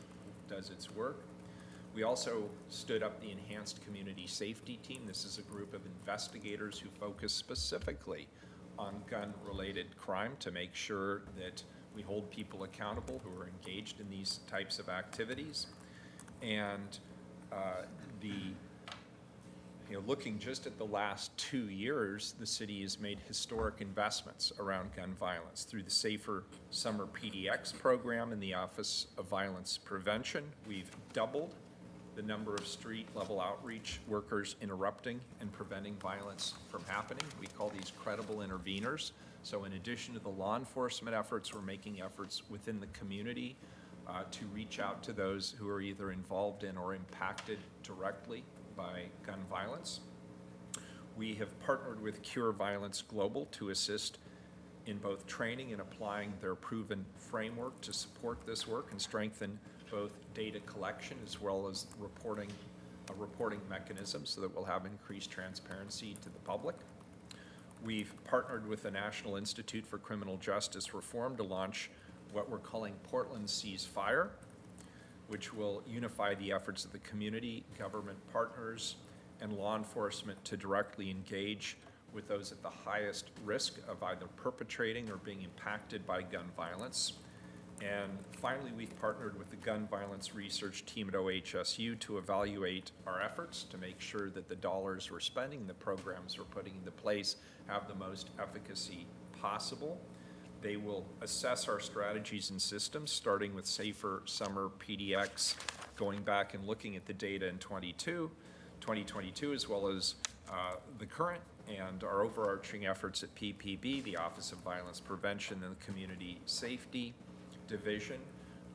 [SPEAKER 10] its work. We also stood up the Enhanced Community Safety Team. This is a group of investigators who focus specifically on gun-related crime to make sure that we hold people accountable who are engaged in these types of activities. And looking just at the last 2 years, the city has made historic investments around gun violence through the Safer Summer PDX program in the Office of Violence Prevention. We've doubled the number of street-level outreach workers interrupting and preventing violence from happening. We call these credible interveners. So in addition to the law enforcement efforts, we're making efforts within the community to reach out to those who are either involved in or impacted directly by gun violence. We have partnered with Cure Violence Global to assist in both training and applying their proven framework to support this work and strengthen both data collection as well as reporting mechanisms so that we'll have increased transparency to the public. We've partnered with the National Institute for Criminal Justice Reform to launch what we're calling Portland Sees Fire, which will unify the efforts of the community, government partners, and law enforcement to directly engage with those at the highest risk of either perpetrating or being impacted by gun violence. And finally, we've partnered with the Gun Violence Research Team at OHSU to evaluate our efforts to make sure that the dollars we're spending, the programs we're putting into place, have the most efficacy possible. They will assess our strategies and systems, starting with Safer Summer PDX, going back and looking at the data in 2022, as well as the current and our overarching efforts at PPB, the Office of Violence Prevention and the Community Safety Division.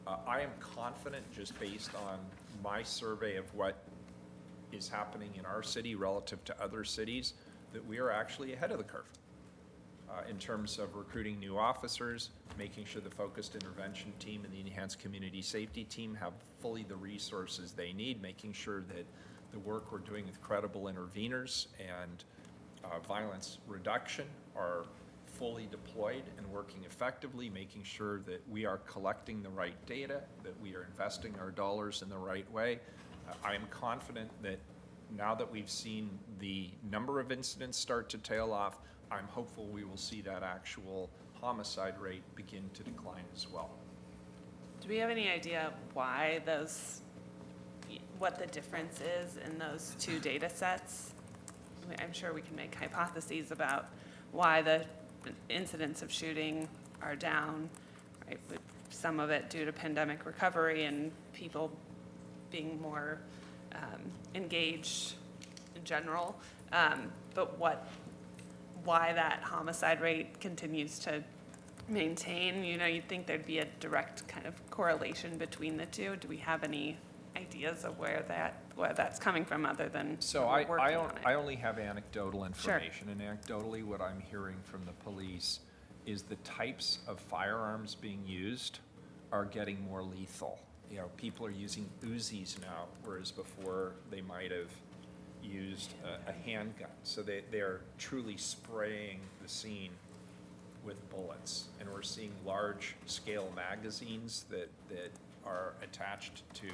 [SPEAKER 10] I am confident, just based on my survey of what is happening in our city relative to other cities, that we are actually ahead of the curve. In terms of recruiting new officers, making sure the Focused Intervention Team and the Enhanced Community Safety Team have fully the resources they need, making sure that the work we're doing with credible interveners and violence reduction are fully deployed and working effectively, making sure that we are collecting the right data, that we are investing our dollars in the right way. I am confident that now that we've seen the number of incidents start to tail off, I'm hopeful we will see that actual homicide rate begin to decline as well.
[SPEAKER 1] Do we have any idea why what the difference is in those two data sets? I mean, I'm sure we can make hypotheses about why the incidents of shooting are down, right? But some of it due to pandemic recovery and people being more engaged in general. But why that homicide rate continues to maintain? You know, you'd think there'd be a direct kind of correlation between the two. Do we have any ideas of where that's coming from other than
[SPEAKER 10] So
[SPEAKER 1] we're working on it?
[SPEAKER 10] I only have anecdotal information, and anecdotally, what I'm hearing from the police is the types of firearms being used are getting more lethal. You know, people are using Uzis now, whereas before they might have used a handgun. So they're truly spraying the scene with bullets, and we're seeing large-scale magazines that are attached to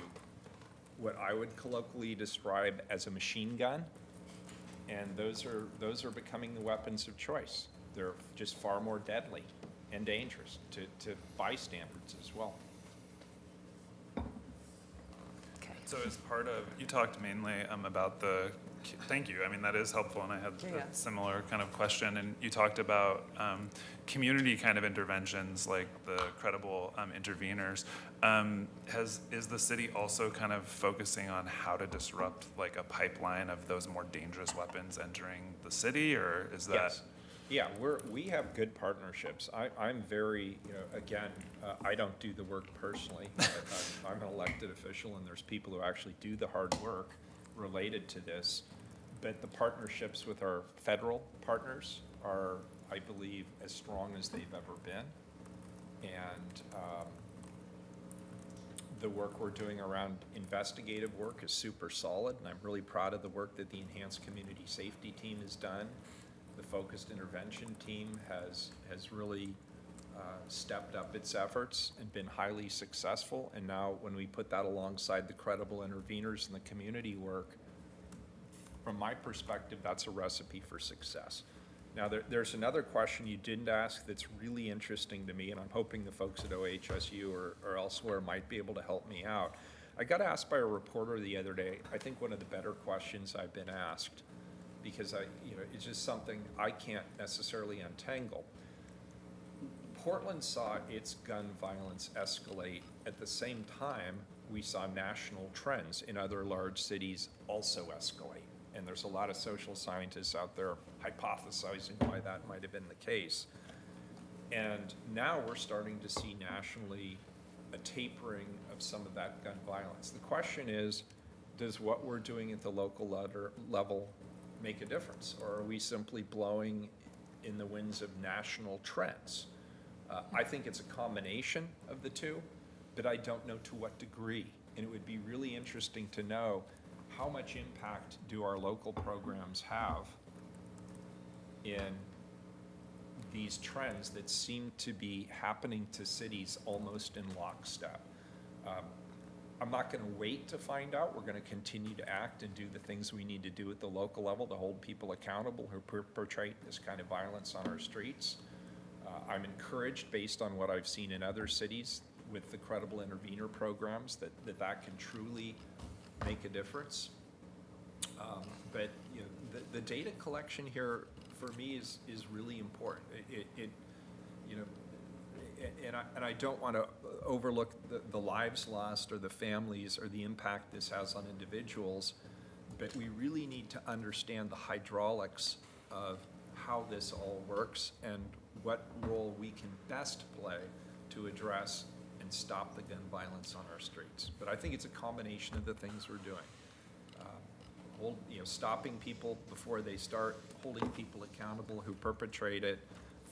[SPEAKER 10] what I would colloquially describe as a machine gun, and those are becoming the weapons of choice. They're just far more deadly and dangerous to bystanders as well.
[SPEAKER 1] Okay.
[SPEAKER 2] So as part of, you talked mainly about thank you, I mean, that is helpful, and I had
[SPEAKER 1] Yeah.
[SPEAKER 2] a similar kind of question, and you talked about community kind of interventions, like the credible interveners. Is the city also kind of focusing on how to disrupt like a pipeline of those more dangerous weapons entering the city, or is that?
[SPEAKER 10] Yes. Yeah, we have good partnerships. I'm very, again, I don't do the work personally. I'm an elected official, and there's people who actually do the hard work related to this. But the partnerships with our federal partners are, I believe, as strong as they've ever been. And the work we're doing around investigative work is super solid, and I'm really proud of the work that the Enhanced Community Safety Team has done. The Focused Intervention Team has really stepped up its efforts and been highly successful. And now when we put that alongside the credible interveners and the community work, from my perspective, that's a recipe for success. Now, there's another question you didn't ask that's really interesting to me, and I'm hoping the folks at OHSU or elsewhere might be able to help me out. I got asked by a reporter the other day, I think one of the better questions I've been asked, because it's just something I can't necessarily untangle. Portland saw its gun violence escalate. At the same time, we saw national trends in other large cities also escalate. And there's a lot of social scientists out there hypothesizing why that might have been the case. And now we're starting to see nationally a tapering of some of that gun violence. The question is, does what we're doing at the local level make a difference? Or are we simply blowing in the winds of national trends? I think it's a combination of the two, but I don't know to what degree. And it would be really interesting to know how much impact do our local programs have in these trends that seem to be happening to cities almost in lockstep. I'm not going to wait to find out. We're going to continue to act and do the things we need to do at the local level to hold people accountable who perpetrate this kind of violence on our streets. I'm encouraged, based on what I've seen in other cities with the credible intervener programs, that can truly make a difference. But the data collection here for me is really important. And I don't want to overlook the lives lost or the families or the impact this has on individuals, but we really need to understand the hydraulics of how this all works and what role we can best play to address and stop the gun violence on our streets. But I think it's a combination of the things we're doing. Stopping people before they start, holding people accountable who perpetrate it,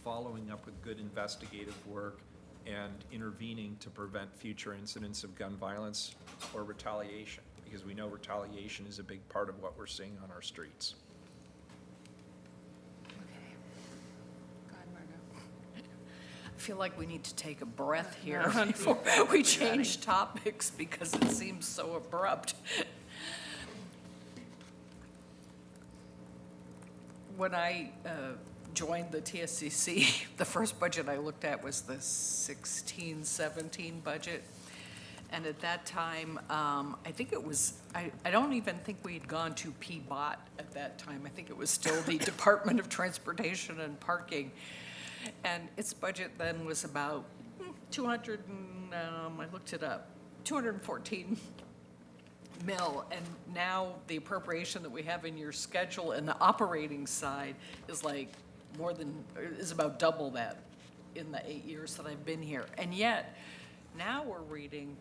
[SPEAKER 10] following up with good investigative work, and intervening to prevent future incidents of gun violence or retaliation, because we know retaliation is a big part of what we're seeing on our streets.
[SPEAKER 1] Okay. Go ahead, Margo.
[SPEAKER 3] I feel like we need to take a breath here before we change topics because it seems so abrupt. When I joined the TSCC, the first budget I looked at was the 16-17 budget. And at that time, I think it was, I don't even think we'd gone to PBOT at that time. I think it was still the Department of Transportation and Parking. And its budget then was about 200, I looked it up, 214 mil. And now the appropriation that we have in your schedule and the operating side is like is about double that in the 8 years that I've been here. And yet, now we're reading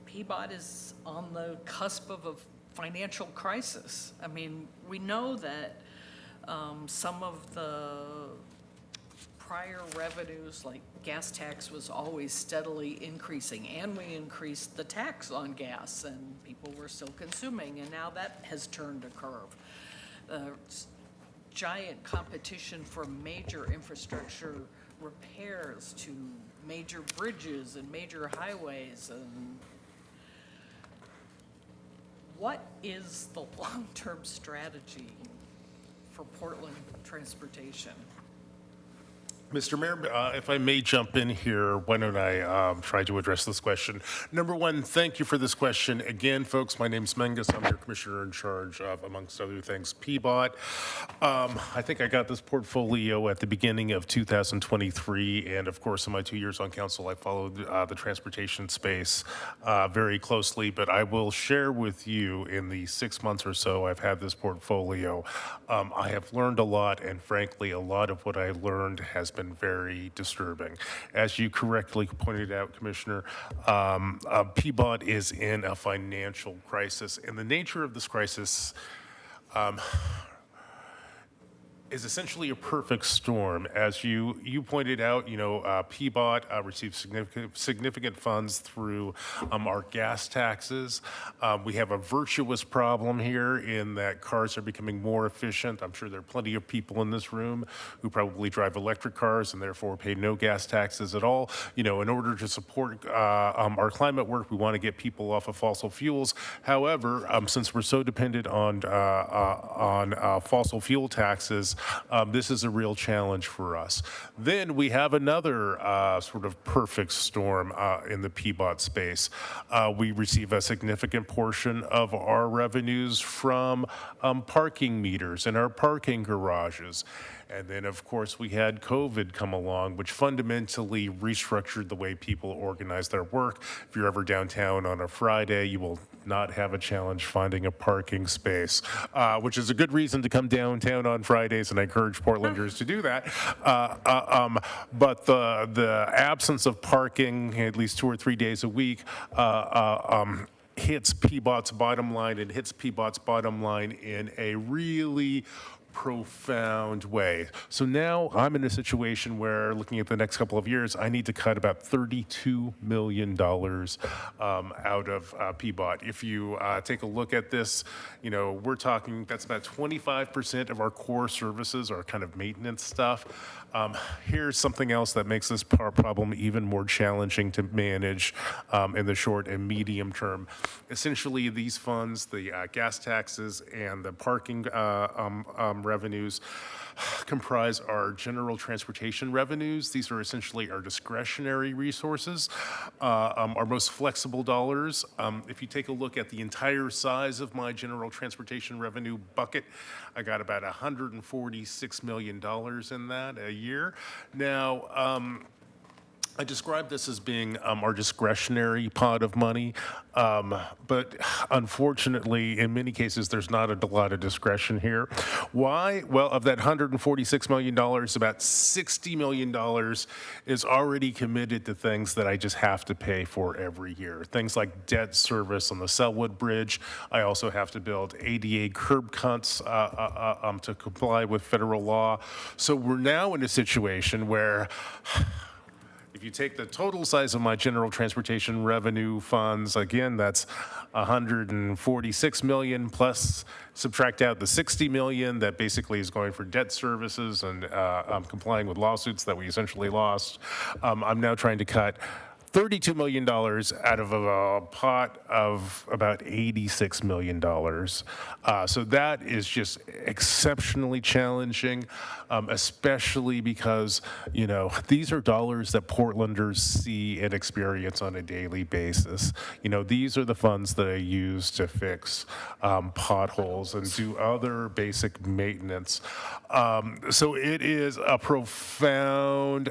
[SPEAKER 3] PBOT is on the cusp of a financial crisis. I mean, we know that some of the prior revenues, like gas tax, was always steadily increasing, and we increased the tax on gas, and people were still consuming, and now that has turned a curve. Giant competition for major infrastructure repairs to major bridges and major highways, and what is the long-term strategy for Portland transportation?
[SPEAKER 9] Mr. Mayor, if I may jump in here, why don't I try to address this question? Number one, thank you for this question. Again, folks, my name's Mengus. I'm your commissioner in charge of, amongst other things, PBOT. I think I got this portfolio at the beginning of 2023, and of course, in my 2 years on council, I followed the transportation space very closely, but I will share with you in the 6 months or so I've had this portfolio, I have learned a lot, and frankly, a lot of what I learned has been very disturbing. As you correctly pointed out, Commissioner, PBOT is in a financial crisis, and the nature of this crisis is essentially a perfect storm. As you pointed out, PBOT receives significant funds through our gas taxes. We have a virtuous problem here in that cars are becoming more efficient. I'm sure there are plenty of people in this room who probably drive electric cars and therefore pay no gas taxes at all. In order to support our climate work, we want to get people off of fossil fuels. However, since we're so dependent on fossil fuel taxes, this is a real challenge for us. Then we have another sort of perfect storm in the PBOT space. We receive a significant portion of our revenues from parking meters in our parking garages. And then, of course, we had COVID come along, which fundamentally restructured the way people organize their work. If you're ever downtown on a Friday, you will not have a challenge finding a parking space, which is a good reason to come downtown on Fridays, and I encourage Portlanders to do that. But the absence of parking, at least 2 or 3 days a week, hits PBOT's bottom line, and hits PBOT's bottom line in a really profound way. So now I'm in a situation where, looking at the next couple of years, I need to cut about $32 million out of PBOT. If you take a look at this, we're talking, that's about 25% of our core services, our kind of maintenance stuff. Here's something else that makes this problem even more challenging to manage in the short and medium term. Essentially, these funds, the gas taxes and the parking revenues, comprise our general transportation revenues. These are essentially our discretionary resources, our most flexible dollars. If you take a look at the entire size of my general transportation revenue bucket, I got about $146 million in that a year. Now, I describe this as being our discretionary pot of money, but unfortunately, in many cases, there's not a lot of discretion here. Why? Well, of that $146 million, about $60 million is already committed to things that I just have to pay for every year. Things like debt service on the Selwood Bridge. I also have to build ADA curb cuts to comply with federal law. So we're now in a situation where, if you take the total size of my general transportation revenue funds, again, that's $146 million, plus subtract out the $60 million that basically is going for debt services and complying with lawsuits that we essentially lost. I'm now trying to cut $32 million out of a pot of about $86 million. So that is just exceptionally challenging, especially because, these are dollars that Portlanders see and experience on a daily basis. These are the funds that I use to fix potholes and do other basic maintenance. So it is a profound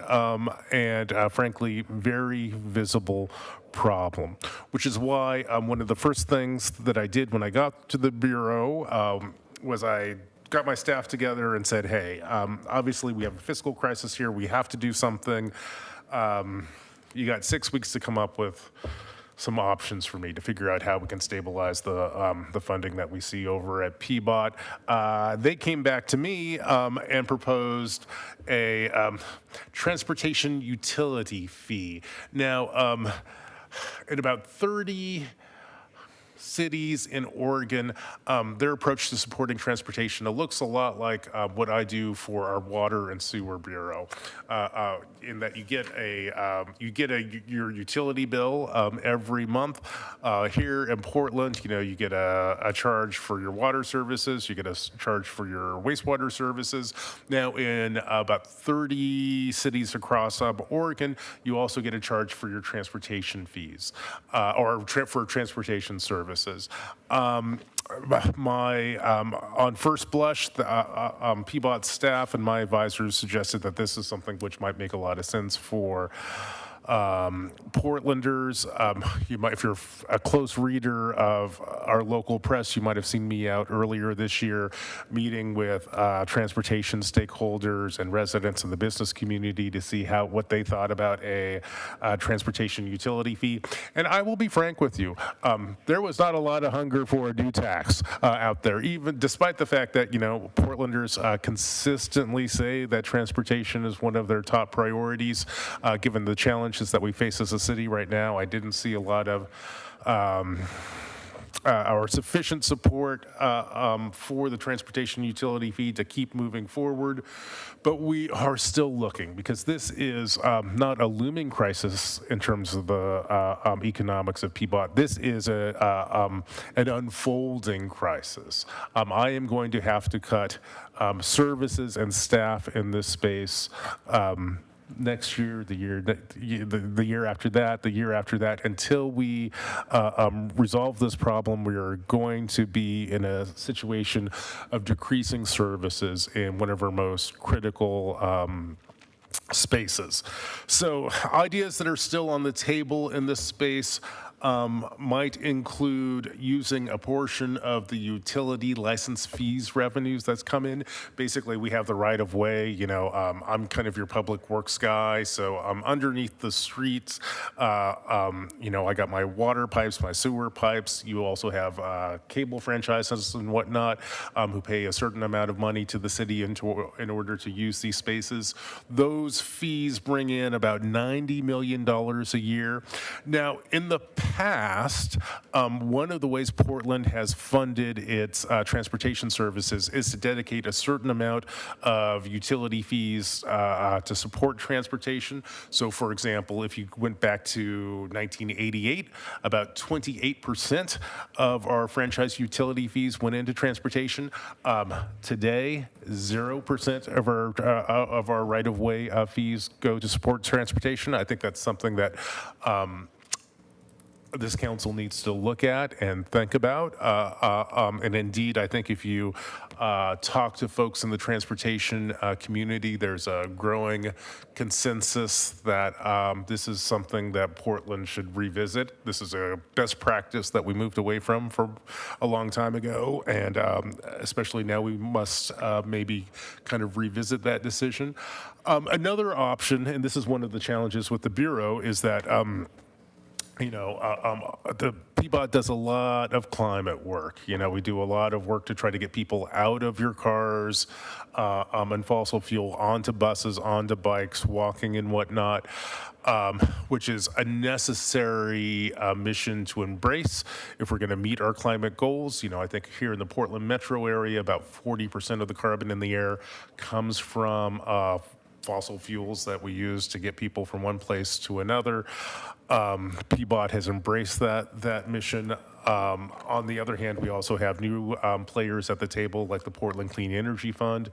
[SPEAKER 9] and frankly very visible problem, which is why one of the first things that I did when I got to the Bureau was I got my staff together and said, hey, obviously we have a fiscal crisis here. We have to do something. You got 6 weeks to come up with some options for me to figure out how we can stabilize the funding that we see over at PBOT. They came back to me and proposed a transportation utility fee. Now, in about 30 cities in Oregon, their approach to supporting transportation, it looks a lot like what I do for our Water and Sewer Bureau, in that you get your utility bill every month. Here in Portland, you get a charge for your water services, you get a charge for your wastewater services. Now, in about 30 cities across Oregon, you also get a charge for your transportation fees for transportation services. On first blush, the PBOT staff and my advisors suggested that this is something which might make a lot of sense for Portlanders. If you're a close reader of our local press, you might have seen me out earlier this year meeting with transportation stakeholders and residents in the business community to see what they thought about a transportation utility fee. And I will be frank with you, there was not a lot of hunger for a new tax out there, even despite the fact that, Portlanders consistently say that transportation is one of their top priorities, given the challenges that we face as a city right now. I didn't see a lot of or sufficient support for the transportation utility fee to keep moving forward, but we are still looking because this is not a looming crisis in terms of the economics of PBOT. This is an unfolding crisis. I am going to have to cut services and staff in this space next year, the year after that, the year after that, until we resolve this problem. We are going to be in a situation of decreasing services in one of our most critical spaces. So ideas that are still on the table in this space might include using a portion of the utility license fees revenues that's come in. Basically, we have the right of way. I'm kind of your public works guy, so I'm underneath the streets. I got my water pipes, my sewer pipes. You also have cable franchises and whatnot who pay a certain amount of money to the city in order to use these spaces. Those fees bring in about $90 million a year. Now, in the past, one of the ways Portland has funded its transportation services is to dedicate a certain amount of utility fees to support transportation. So, for example, if you went back to 1988, about 28% of our franchise utility fees went into transportation. Today, 0% of our right-of-way fees go to support transportation. I think that's something that this council needs to look at and think about. And indeed, I think if you talk to folks in the transportation community, there's a growing consensus that this is something that Portland should revisit. This is a best practice that we moved away from for a long time ago. And especially now we must maybe kind of revisit that decision. Another option, and this is one of the challenges with the Bureau, is that the PBOT does a lot of climate work. We do a lot of work to try to get people out of your cars and fossil fuel onto buses, onto bikes, walking and whatnot, which is a necessary mission to embrace if we're going to meet our climate goals. I think here in the Portland metro area, about 40% of the carbon in the air comes from fossil fuels that we use to get people from one place to another. PBOT has embraced that mission. On the other hand, we also have new players at the table, like the Portland Clean Energy Fund,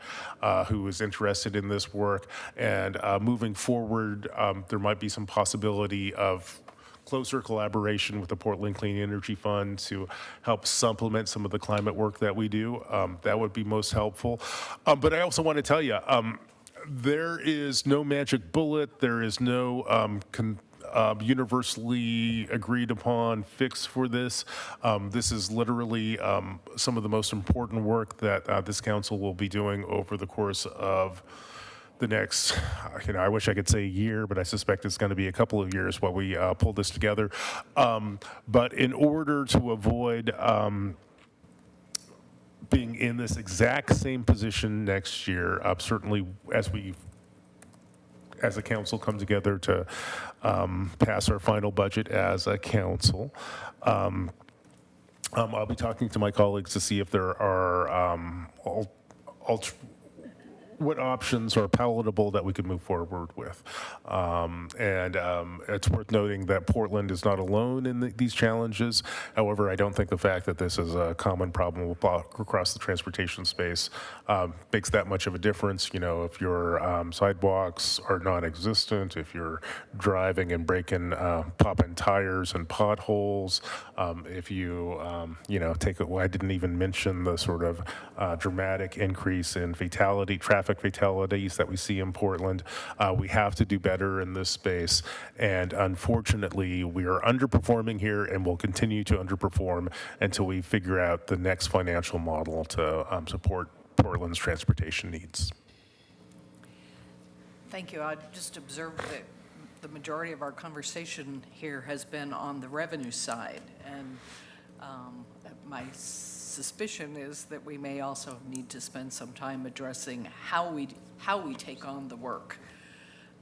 [SPEAKER 9] who is interested in this work. And moving forward, there might be some possibility of closer collaboration with the Portland Clean Energy Fund to help supplement some of the climate work that we do. That would be most helpful. But I also want to tell you, there is no magic bullet. There is no universally agreed upon fix for this. This is literally some of the most important work that this council will be doing over the course of the next, I wish I could say a year, but I suspect it's going to be a couple of years while we pull this together. But in order to avoid being in this exact same position next year, certainly as a council come together to pass our final budget as a council, I'll be talking to my colleagues to see if there are what options are palatable that we could move forward with. It's worth noting that Portland is not alone in these challenges. However, I don't think the fact that this is a common problem across the transportation space makes that much of a difference. If your sidewalks are non-existent, if you're driving and popping tires and potholes, if you, I didn't even mention the sort of dramatic increase in traffic fatalities that we see in Portland. We have to do better in this space, and unfortunately, we are underperforming here and will continue to underperform until we figure out the next financial model to support Portland's transportation needs.
[SPEAKER 3] Thank you. I just observed that the majority of our conversation here has been on the revenue side, and my suspicion is that we may also need to spend some time addressing how we take on the work.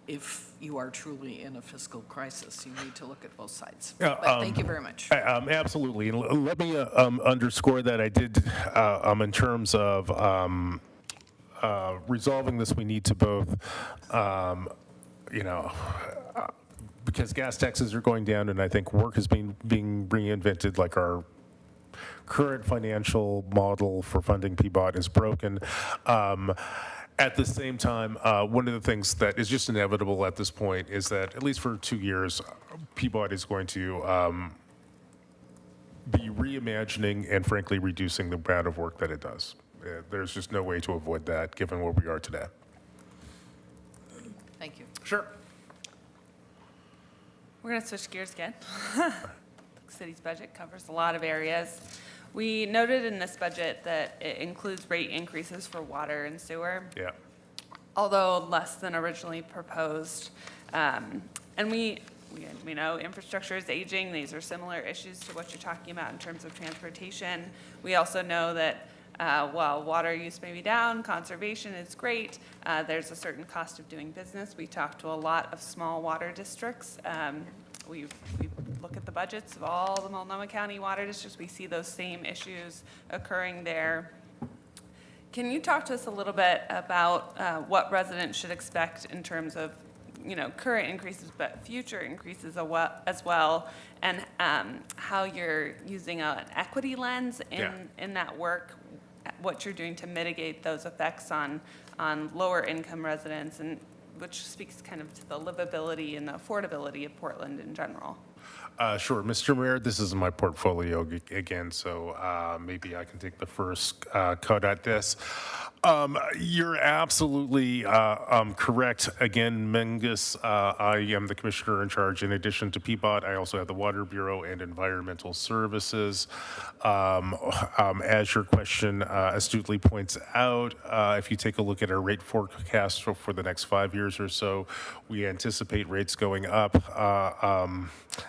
[SPEAKER 3] If you are truly in a fiscal crisis, you need to look at both sides. But thank you very much.
[SPEAKER 9] Absolutely. And let me underscore that I did, in terms of resolving this, we need to both, because gas taxes are going down, and I think work is being reinvented, like our current financial model for funding PBOT is broken. At the same time, one of the things that is just inevitable at this point is that, at least for 2 years, PBOT is going to be reimagining and, frankly, reducing the amount of work that it does. There's just no way to avoid that, given where we are today.
[SPEAKER 3] Thank you.
[SPEAKER 9] Sure.
[SPEAKER 1] We're going to switch gears again. The city's budget covers a lot of areas. We noted in this budget that it includes rate increases for water and sewer.
[SPEAKER 9] Yeah.
[SPEAKER 1] Although less than originally proposed. And we know infrastructure is aging. These are similar issues to what you're talking about in terms of transportation. We also know that while water use may be down, conservation is great. There's a certain cost of doing business. We talk to a lot of small water districts. We look at the budgets of all the Multnomah County water districts. We see those same issues occurring there. Can you talk to us a little bit about what residents should expect in terms of, current increases, but future increases as well, and how you're using an equity lens in that work, what you're doing to mitigate those effects on lower income residents, and which speaks kind of to the livability and the affordability of Portland in general.
[SPEAKER 9] Sure. Mr. Mayor, this is my portfolio again, so maybe I can take the first cut at this. You're absolutely correct. Again, Mengus, I am the commissioner in charge. In addition to PBOT, I also have the Water Bureau and Environmental Services. As your question astutely points out, if you take a look at our rate forecast for the next 5 years or so, we anticipate rates going up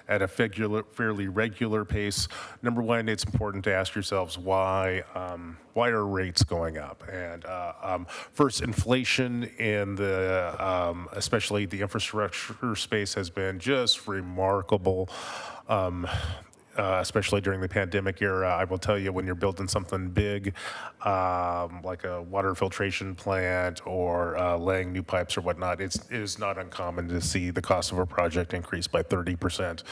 [SPEAKER 9] at a fairly regular pace. Number one, it's important to ask yourselves why are rates going up? And first, inflation in especially the infrastructure space has been just remarkable. especially during the pandemic era. I will tell you, when you're building something big, like a water filtration plant or laying new pipes or whatnot, it is not uncommon to see the cost of a project increase by 30%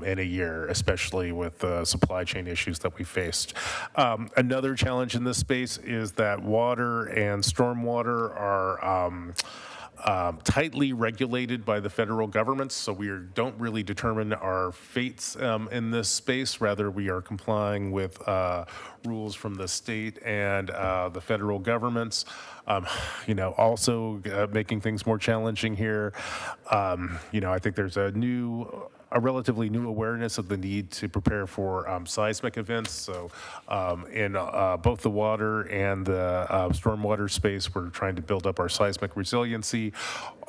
[SPEAKER 9] in a year, especially with the supply chain issues that we faced. Another challenge in this space is that water and stormwater are tightly regulated by the federal government, so we don't really determine our fates in this space. Rather, we are complying with rules from the state and the federal governments. Also making things more challenging here. I think there's a relatively new awareness of the need to prepare for seismic events. So in both the water and the stormwater space, we're trying to build up our seismic resiliency,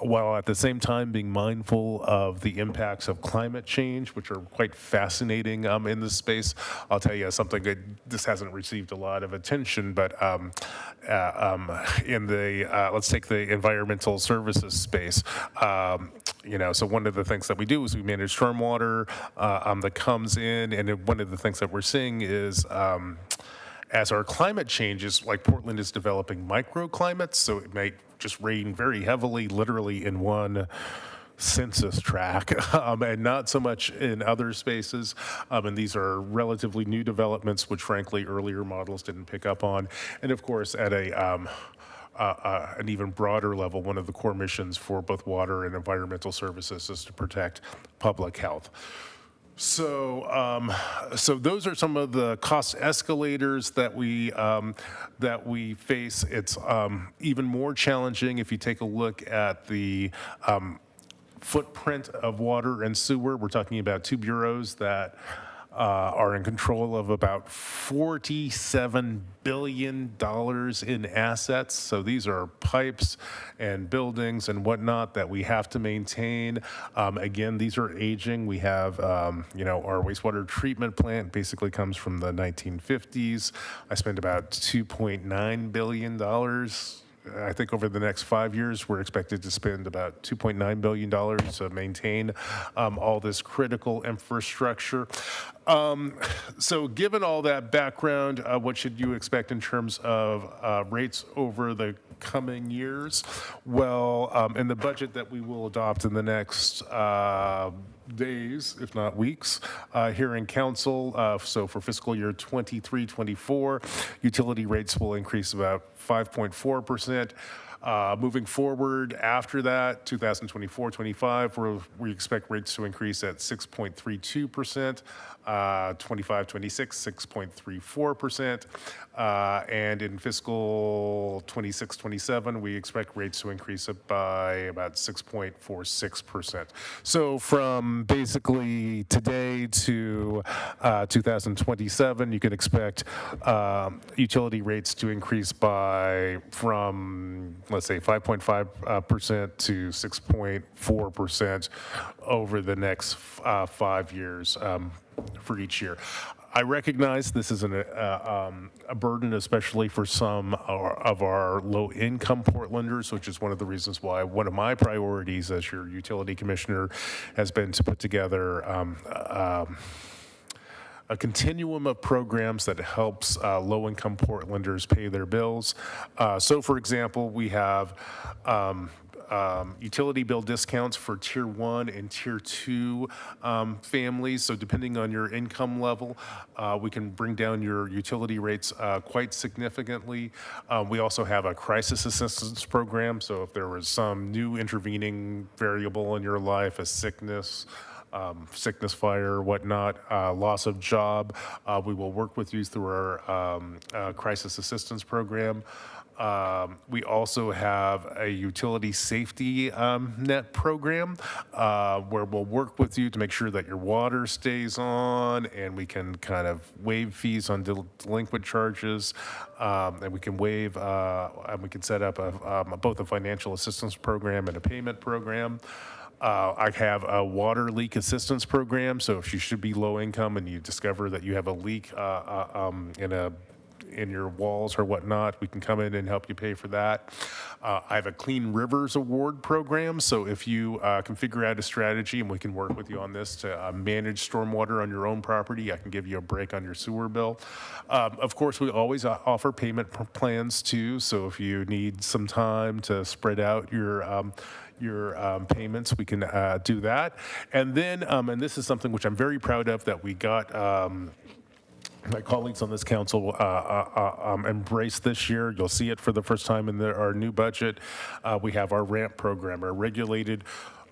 [SPEAKER 9] while at the same time being mindful of the impacts of climate change, which are quite fascinating in this space. I'll tell you something that this hasn't received a lot of attention, but in the, let's take the environmental services space. So one of the things that we do is we manage stormwater that comes in, and one of the things that we're seeing is as our climate changes, like Portland is developing microclimates, so it might just rain very heavily, literally in one census tract, and not so much in other spaces. And these are relatively new developments, which frankly earlier models didn't pick up on. And of course, at an even broader level, one of the core missions for both water and environmental services is to protect public health. So those are some of the cost escalators that we face. It's even more challenging if you take a look at the footprint of water and sewer. We're talking about two bureaus that are in control of about $47 billion in assets. So these are pipes and buildings and whatnot that we have to maintain. Again, these are aging. We have, our wastewater treatment plant basically comes from the 1950s. I spent about $2.9 billion. I think over the next 5 years, we're expected to spend about $2.9 billion to maintain all this critical infrastructure. So given all that background, what should you expect in terms of rates over the coming years? Well, in the budget that we will adopt in the next days, if not weeks, here in council, so for fiscal year 23-24, utility rates will increase about 5.4%. Moving forward after that, 2024-25, we expect rates to increase at 6.32%, 25-26, 6.34%, and in fiscal 26-27, we expect rates to increase by about 6.46%. So from basically today to 2027, you can expect utility rates to increase from, let's say, 5.5% to 6.4% over the next 5 years for each year. I recognize this is a burden, especially for some of our low-income Portlanders, which is one of the reasons why one of my priorities as your utility commissioner has been to put together a continuum of programs that helps low-income Portlanders pay their bills. So, for example, we have utility bill discounts for Tier 1 and Tier 2 families. So depending on your income level, we can bring down your utility rates quite significantly. We also have a crisis assistance program. So if there was some new intervening variable in your life, a sickness, fire, whatnot, loss of job, we will work with you through our crisis assistance program. We also have a utility safety net program where we'll work with you to make sure that your water stays on, and we can kind of waive fees on delinquent charges, and we can waive, and we can set up both a financial assistance program and a payment program. I have a water leak assistance program, so if you should be low income and you discover that you have a leak in your walls or whatnot, we can come in and help you pay for that. I have a Clean Rivers Award program, so if you can figure out a strategy, and we can work with you on this, to manage stormwater on your own property, I can give you a break on your sewer bill. Of course, we always offer payment plans too, so if you need some time to spread out your payments, we can do that. And then, and this is something which I'm very proud of, that we got my colleagues on this council embraced this year. You'll see it for the first time in our new budget. We have our RAMP program, our Regulated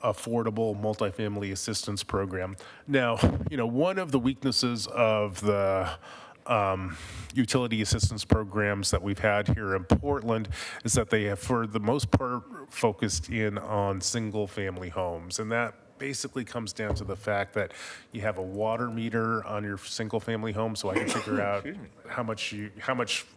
[SPEAKER 9] Affordable Multifamily Assistance Program. Now, one of the weaknesses of the utility assistance programs that we've had here in Portland is that they have, for the most part, focused in on single-family homes, and that basically comes down to the fact that you have a water meter on your single-family home, so I can figure out how much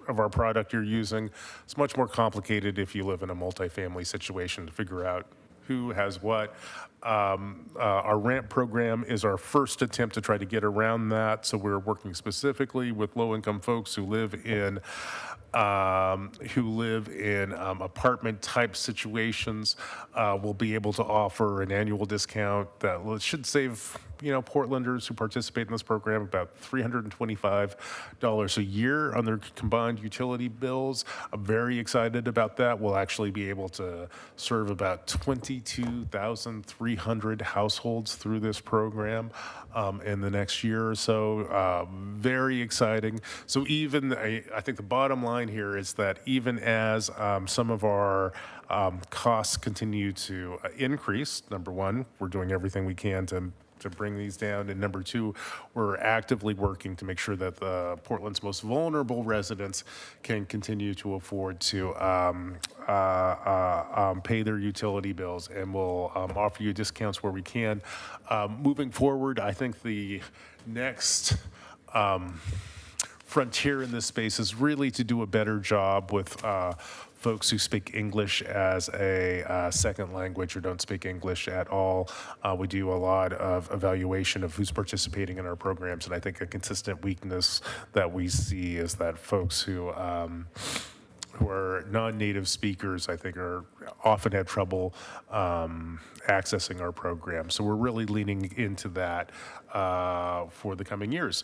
[SPEAKER 9] of our product you're using. It's much more complicated if you live in a multifamily situation to figure out who has what. Our RAMP program is our first attempt to try to get around that, so we're working specifically with low-income folks who live in apartment-type situations. We'll be able to offer an annual discount that should save, Portlanders who participate in this program about $325 a year on their combined utility bills. I'm very excited about that. We'll actually be able to serve about 22,300 households through this program in the next year or so. Very exciting. So I think the bottom line here is that even as some of our costs continue to increase, number one, we're doing everything we can to bring these down, and number two, we're actively working to make sure that Portland's most vulnerable residents can continue to afford to pay their utility bills, and we'll offer you discounts where we can. Moving forward, I think the next frontier in this space is really to do a better job with folks who speak English as a second language or don't speak English at all. We do a lot of evaluation of who's participating in our programs, and I think a consistent weakness that we see is that folks who are non-native speakers, I think, often have trouble accessing our program. So we're really leaning into that for the coming years.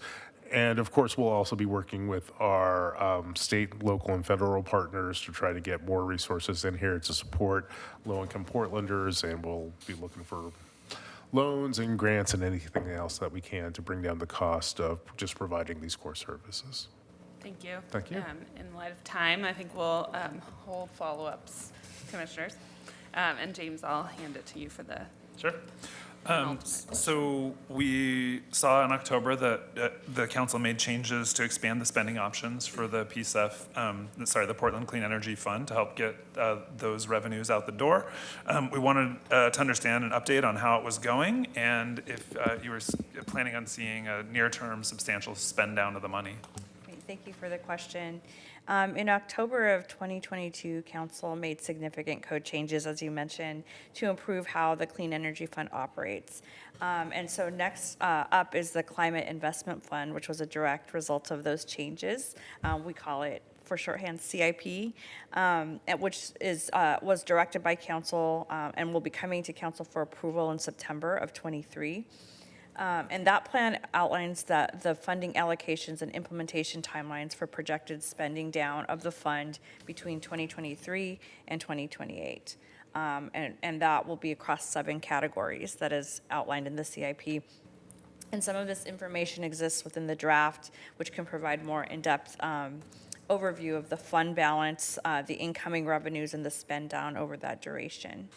[SPEAKER 9] And of course, we'll also be working with our state, local, and federal partners to try to get more resources in here to support low-income Portlanders, and we'll be looking for loans and grants and anything else that we can to bring down the cost of just providing these core services.
[SPEAKER 1] Thank you.
[SPEAKER 9] Thank you.
[SPEAKER 1] In light of time, I think we'll hold follow-ups, commissioners. And James, I'll hand it to you for the
[SPEAKER 2] Sure. So we saw in October that the council made changes to expand the spending options for the PSEF, the Portland Clean Energy Fund, to help get those revenues out the door. We wanted to understand an update on how it was going, and if you were planning on seeing a near-term substantial spend down of the money.
[SPEAKER 13] Great, thank you for the question. In October of 2022, Council made significant code changes, as you mentioned, to improve how the Clean Energy Fund operates. And so next up is the Climate Investment Fund, which was a direct result of those changes. We call it, for shorthand, CIP, which was directed by Council and will be coming to Council for approval in September of 23. And that plan outlines the funding allocations and implementation timelines for projected spending down of the fund between 2023 and 2028. And that will be across 7 categories that is outlined in the CIP. And some of this information exists within the draft, which can provide more in-depth overview of the fund balance, the incoming revenues, and the spend down over that duration.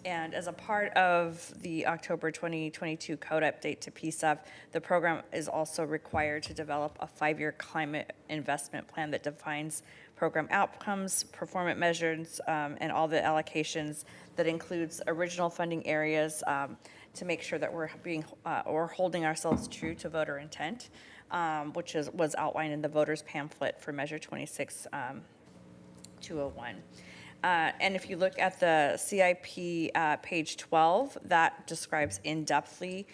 [SPEAKER 13] And as a part of the October 2022 code update to PSEF, the program is also required to develop a 5-year climate investment plan that defines program outcomes, performance measures, and all the allocations. That includes original funding areas to make sure that we're holding ourselves true to voter intent, which was outlined in the voters pamphlet for Measure 26 201. And if you look at the CIP page 12, that describes in-depthly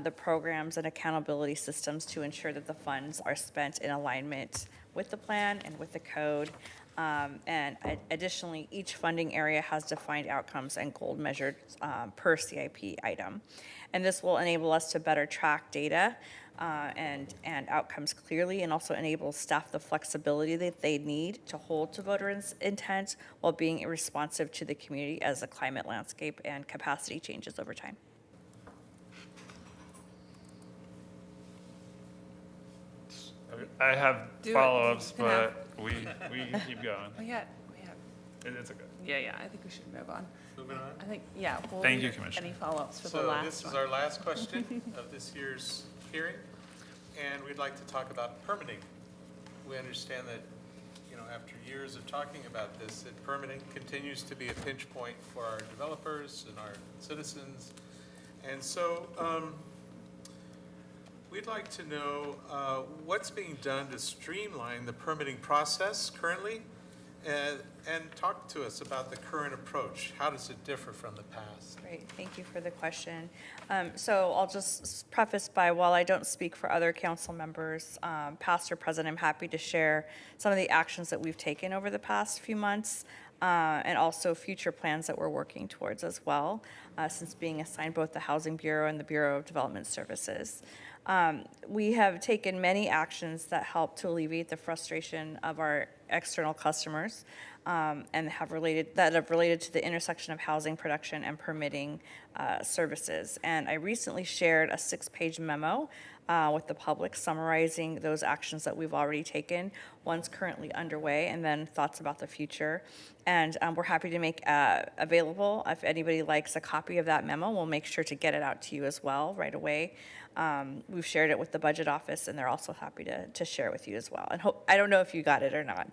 [SPEAKER 13] the programs and accountability systems to ensure that the funds are spent in alignment with the plan and with the code. And additionally, each funding area has defined outcomes and goal measured per CIP item. And this will enable us to better track data and outcomes clearly, and also enable staff the flexibility that they need to hold to voters' intent while being responsive to the community as the climate landscape and capacity changes over time.
[SPEAKER 2] I have
[SPEAKER 1] Do it.
[SPEAKER 2] follow-ups,
[SPEAKER 1] You can have-
[SPEAKER 2] but we can keep going.
[SPEAKER 1] We had,
[SPEAKER 2] It's okay.
[SPEAKER 1] yeah, I think we should move on.
[SPEAKER 4] Moving on.
[SPEAKER 1] I think, yeah. we'll
[SPEAKER 2] Thank you,
[SPEAKER 1] leave
[SPEAKER 2] Commissioner.
[SPEAKER 1] Any follow-ups for the
[SPEAKER 4] So
[SPEAKER 1] last one?
[SPEAKER 4] this is our last question of this year's hearing, and we'd like to talk about permitting. We understand that, after years of talking about this, that permitting continues to be a pinch point for our developers and our citizens. And so we'd like to know what's being done to streamline the permitting process currently, and talk to us about the current approach. How does it differ from the past?
[SPEAKER 13] Great, thank you for the question. So I'll just preface by, while I don't speak for other council members, past or present, I'm happy to share some of the actions that we've taken over the past few months, and also future plans that we're working towards as well, since being assigned both the Housing Bureau and the Bureau of Development Services. We have taken many actions that help to alleviate the frustration of our external customers, and have related to the intersection of housing production and permitting services. And I recently shared a 6-page memo with the public summarizing those actions that we've already taken, one's currently underway, and then thoughts about the future. And we're happy to make available, if anybody likes a copy of that memo, we'll make sure to get it out to you as well right away. We've shared it with the budget office, and they're also happy to share it with you as well. And I don't know if you got it or not.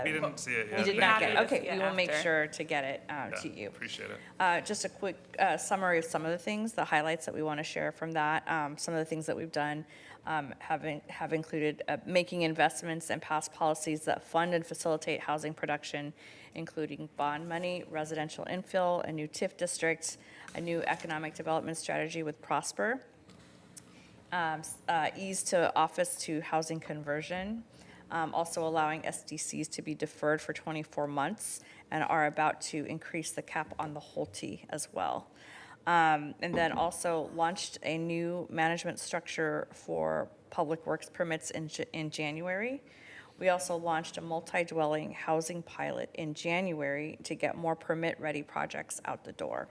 [SPEAKER 2] We didn't see it yet.
[SPEAKER 13] You did
[SPEAKER 1] We'd
[SPEAKER 13] not
[SPEAKER 1] be
[SPEAKER 13] get it.
[SPEAKER 1] happy to
[SPEAKER 13] Okay,
[SPEAKER 1] see it
[SPEAKER 13] we will make
[SPEAKER 1] after.
[SPEAKER 13] sure to get it
[SPEAKER 2] Yeah,
[SPEAKER 13] to you.
[SPEAKER 2] appreciate it.
[SPEAKER 13] Just a quick summary of some of the things, the highlights that we want to share from that. Some of the things that we've done have included making investments and past policies that fund and facilitate housing production, including bond money, residential infill, a new TIF district, a new economic development strategy with Prosper, ease to office to housing conversion, also allowing SDCs to be deferred for 24 months, and are about to increase the cap on the HOLTI as well. And then also launched a new management structure for public works permits in January. We also launched a multi-dwelling housing pilot in January to get more permit-ready projects out the door.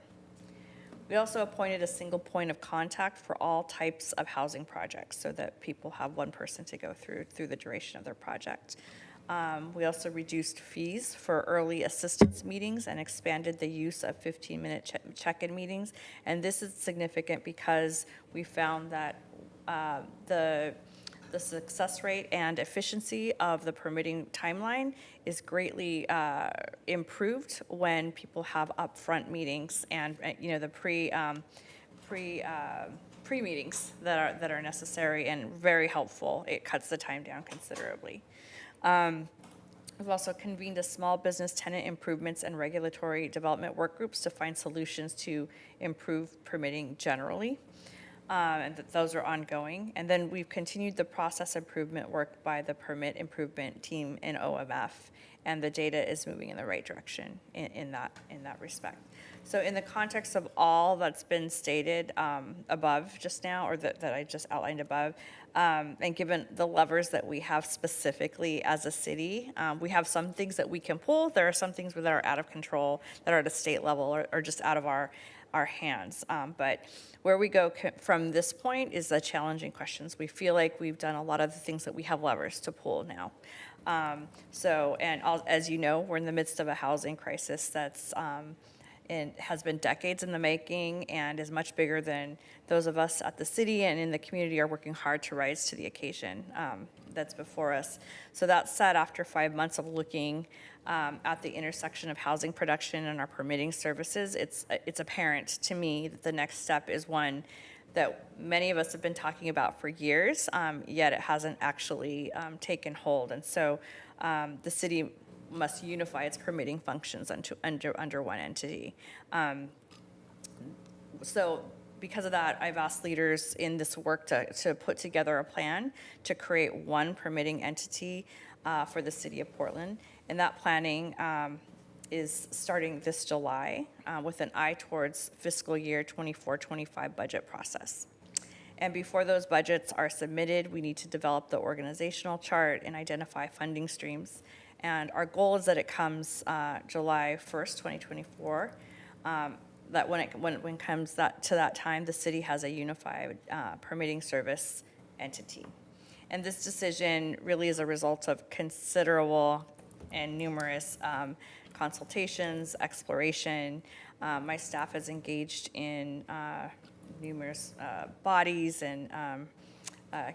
[SPEAKER 13] We also appointed a single point of contact for all types of housing projects so that people have one person to go through the duration of their project. We also reduced fees for early assistance meetings and expanded the use of 15-minute check-in meetings. And this is significant because we found that the success rate and efficiency of the permitting timeline is greatly improved when people have upfront meetings and the pre-meetings that are necessary and very helpful. It cuts the time down considerably. We've also convened a small business tenant improvements and regulatory development work groups to find solutions to improve permitting generally. And those are ongoing. And then we've continued the process improvement work by the permit improvement team in OMF, and the data is moving in the right direction in that respect. So in the context of all that's been stated above just now, or that I just outlined above, and given the levers that we have specifically as a city, we have some things that we can pull. There are some things that are out of control, that are at a state level or just out of our hands. But where we go from this point is the challenging questions. We feel like we've done a lot of the things that we have levers to pull now. As you know, we're in the midst of a housing crisis that's has been decades in the making and is much bigger than those of us at the city and in the community are working hard to rise to the occasion that's before us. So that said, after 5 months of looking at the intersection of housing production and our permitting services, it's apparent to me that the next step is one that many of us have been talking about for years, yet it hasn't actually taken hold. And so the city must unify its permitting functions under one entity. So because of that, I've asked leaders in this work to put together a plan to create one permitting entity for the city of Portland. And that planning is starting this July with an eye towards fiscal year 24-25 budget process. And before those budgets are submitted, we need to develop the organizational chart and identify funding streams. And our goal is that it comes July 1st, 2024, that when it comes to that time, the city has a unified permitting service entity. And this decision really is a result of considerable and numerous consultations, exploration. My staff has engaged in numerous bodies and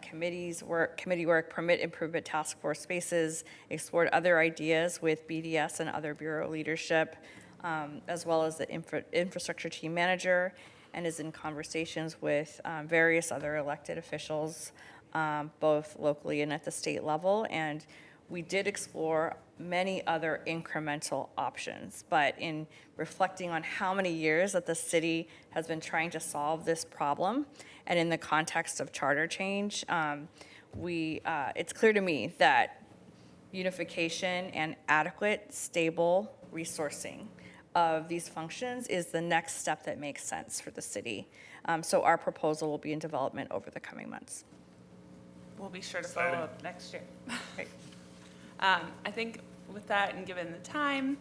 [SPEAKER 13] committee work, permit improvement task force spaces, explored other ideas with BDS and other bureau leadership, as well as the infrastructure team manager, and is in conversations with various other elected officials, both locally and at the state level. And we did explore many other incremental options, but in reflecting on how many years that the city has been trying to solve this problem, and in the context of charter change, it's clear to me that unification and adequate, stable resourcing of these functions is the next step that makes sense for the city. So our proposal will be in development over the coming months.
[SPEAKER 1] We'll be sure to follow up next year. Great. I think with that, and given the time,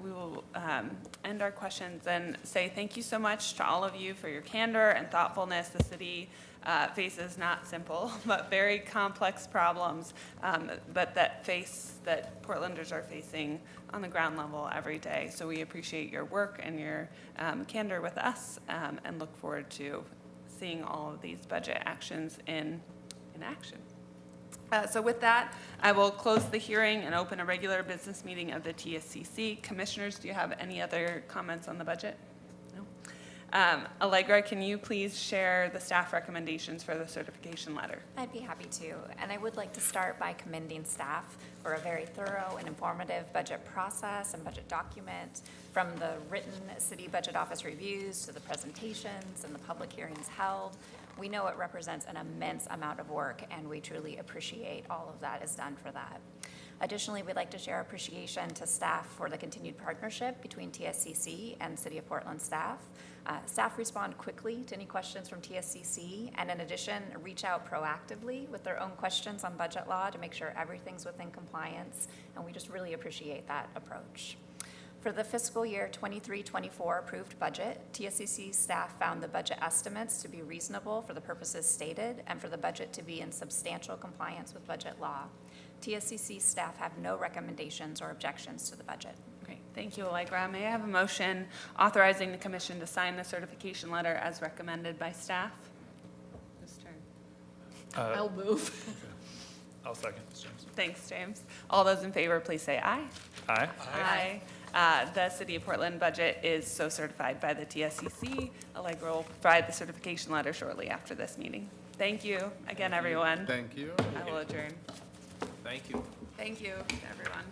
[SPEAKER 1] we will end our questions and say thank you so much to all of you for your candor and thoughtfulness. The city faces not simple, but very complex problems, but that Portlanders are facing on the ground level every day. So we appreciate your work and your candor with us, and look forward to seeing all of these budget actions in action. So with that, I will close the hearing and open a regular business meeting of the TSCC. Commissioners, do you have any other comments on the budget? No? Allegra, can you please share the staff recommendations for the certification letter?
[SPEAKER 5] I'd be happy to. And I would like to start by commending staff for a very thorough and informative budget process and budget document, from the written city budget office reviews to the presentations and the public hearings held. We know it represents an immense amount of work, and we truly appreciate all of that is done for that. Additionally, we'd like to share appreciation to staff for the continued partnership between TSCC and City of Portland staff. Staff respond quickly to any questions from TSCC, and in addition, reach out proactively with their own questions on budget law to make sure everything's within compliance, and we just really appreciate that approach. For the fiscal year 23-24 approved budget, TSCC staff found the budget estimates to be reasonable for the purposes stated and for the budget to be in substantial compliance with budget law. TSCC staff have no recommendations or objections to the budget.
[SPEAKER 1] Great, thank you, Allegra. May I have a motion authorizing the commission to sign the certification letter as recommended by staff? This turn.
[SPEAKER 3] I'll move.
[SPEAKER 2] I'll second, James.
[SPEAKER 1] Thanks, James. All those in favor, please say aye.
[SPEAKER 2] Aye.
[SPEAKER 1] Aye. The City of Portland budget is so certified by the TSCC. Allegra will provide the certification letter shortly after this meeting. Thank you again, everyone.
[SPEAKER 9] Thank you.
[SPEAKER 1] I will adjourn.
[SPEAKER 10] Thank you.
[SPEAKER 1] Thank you, everyone.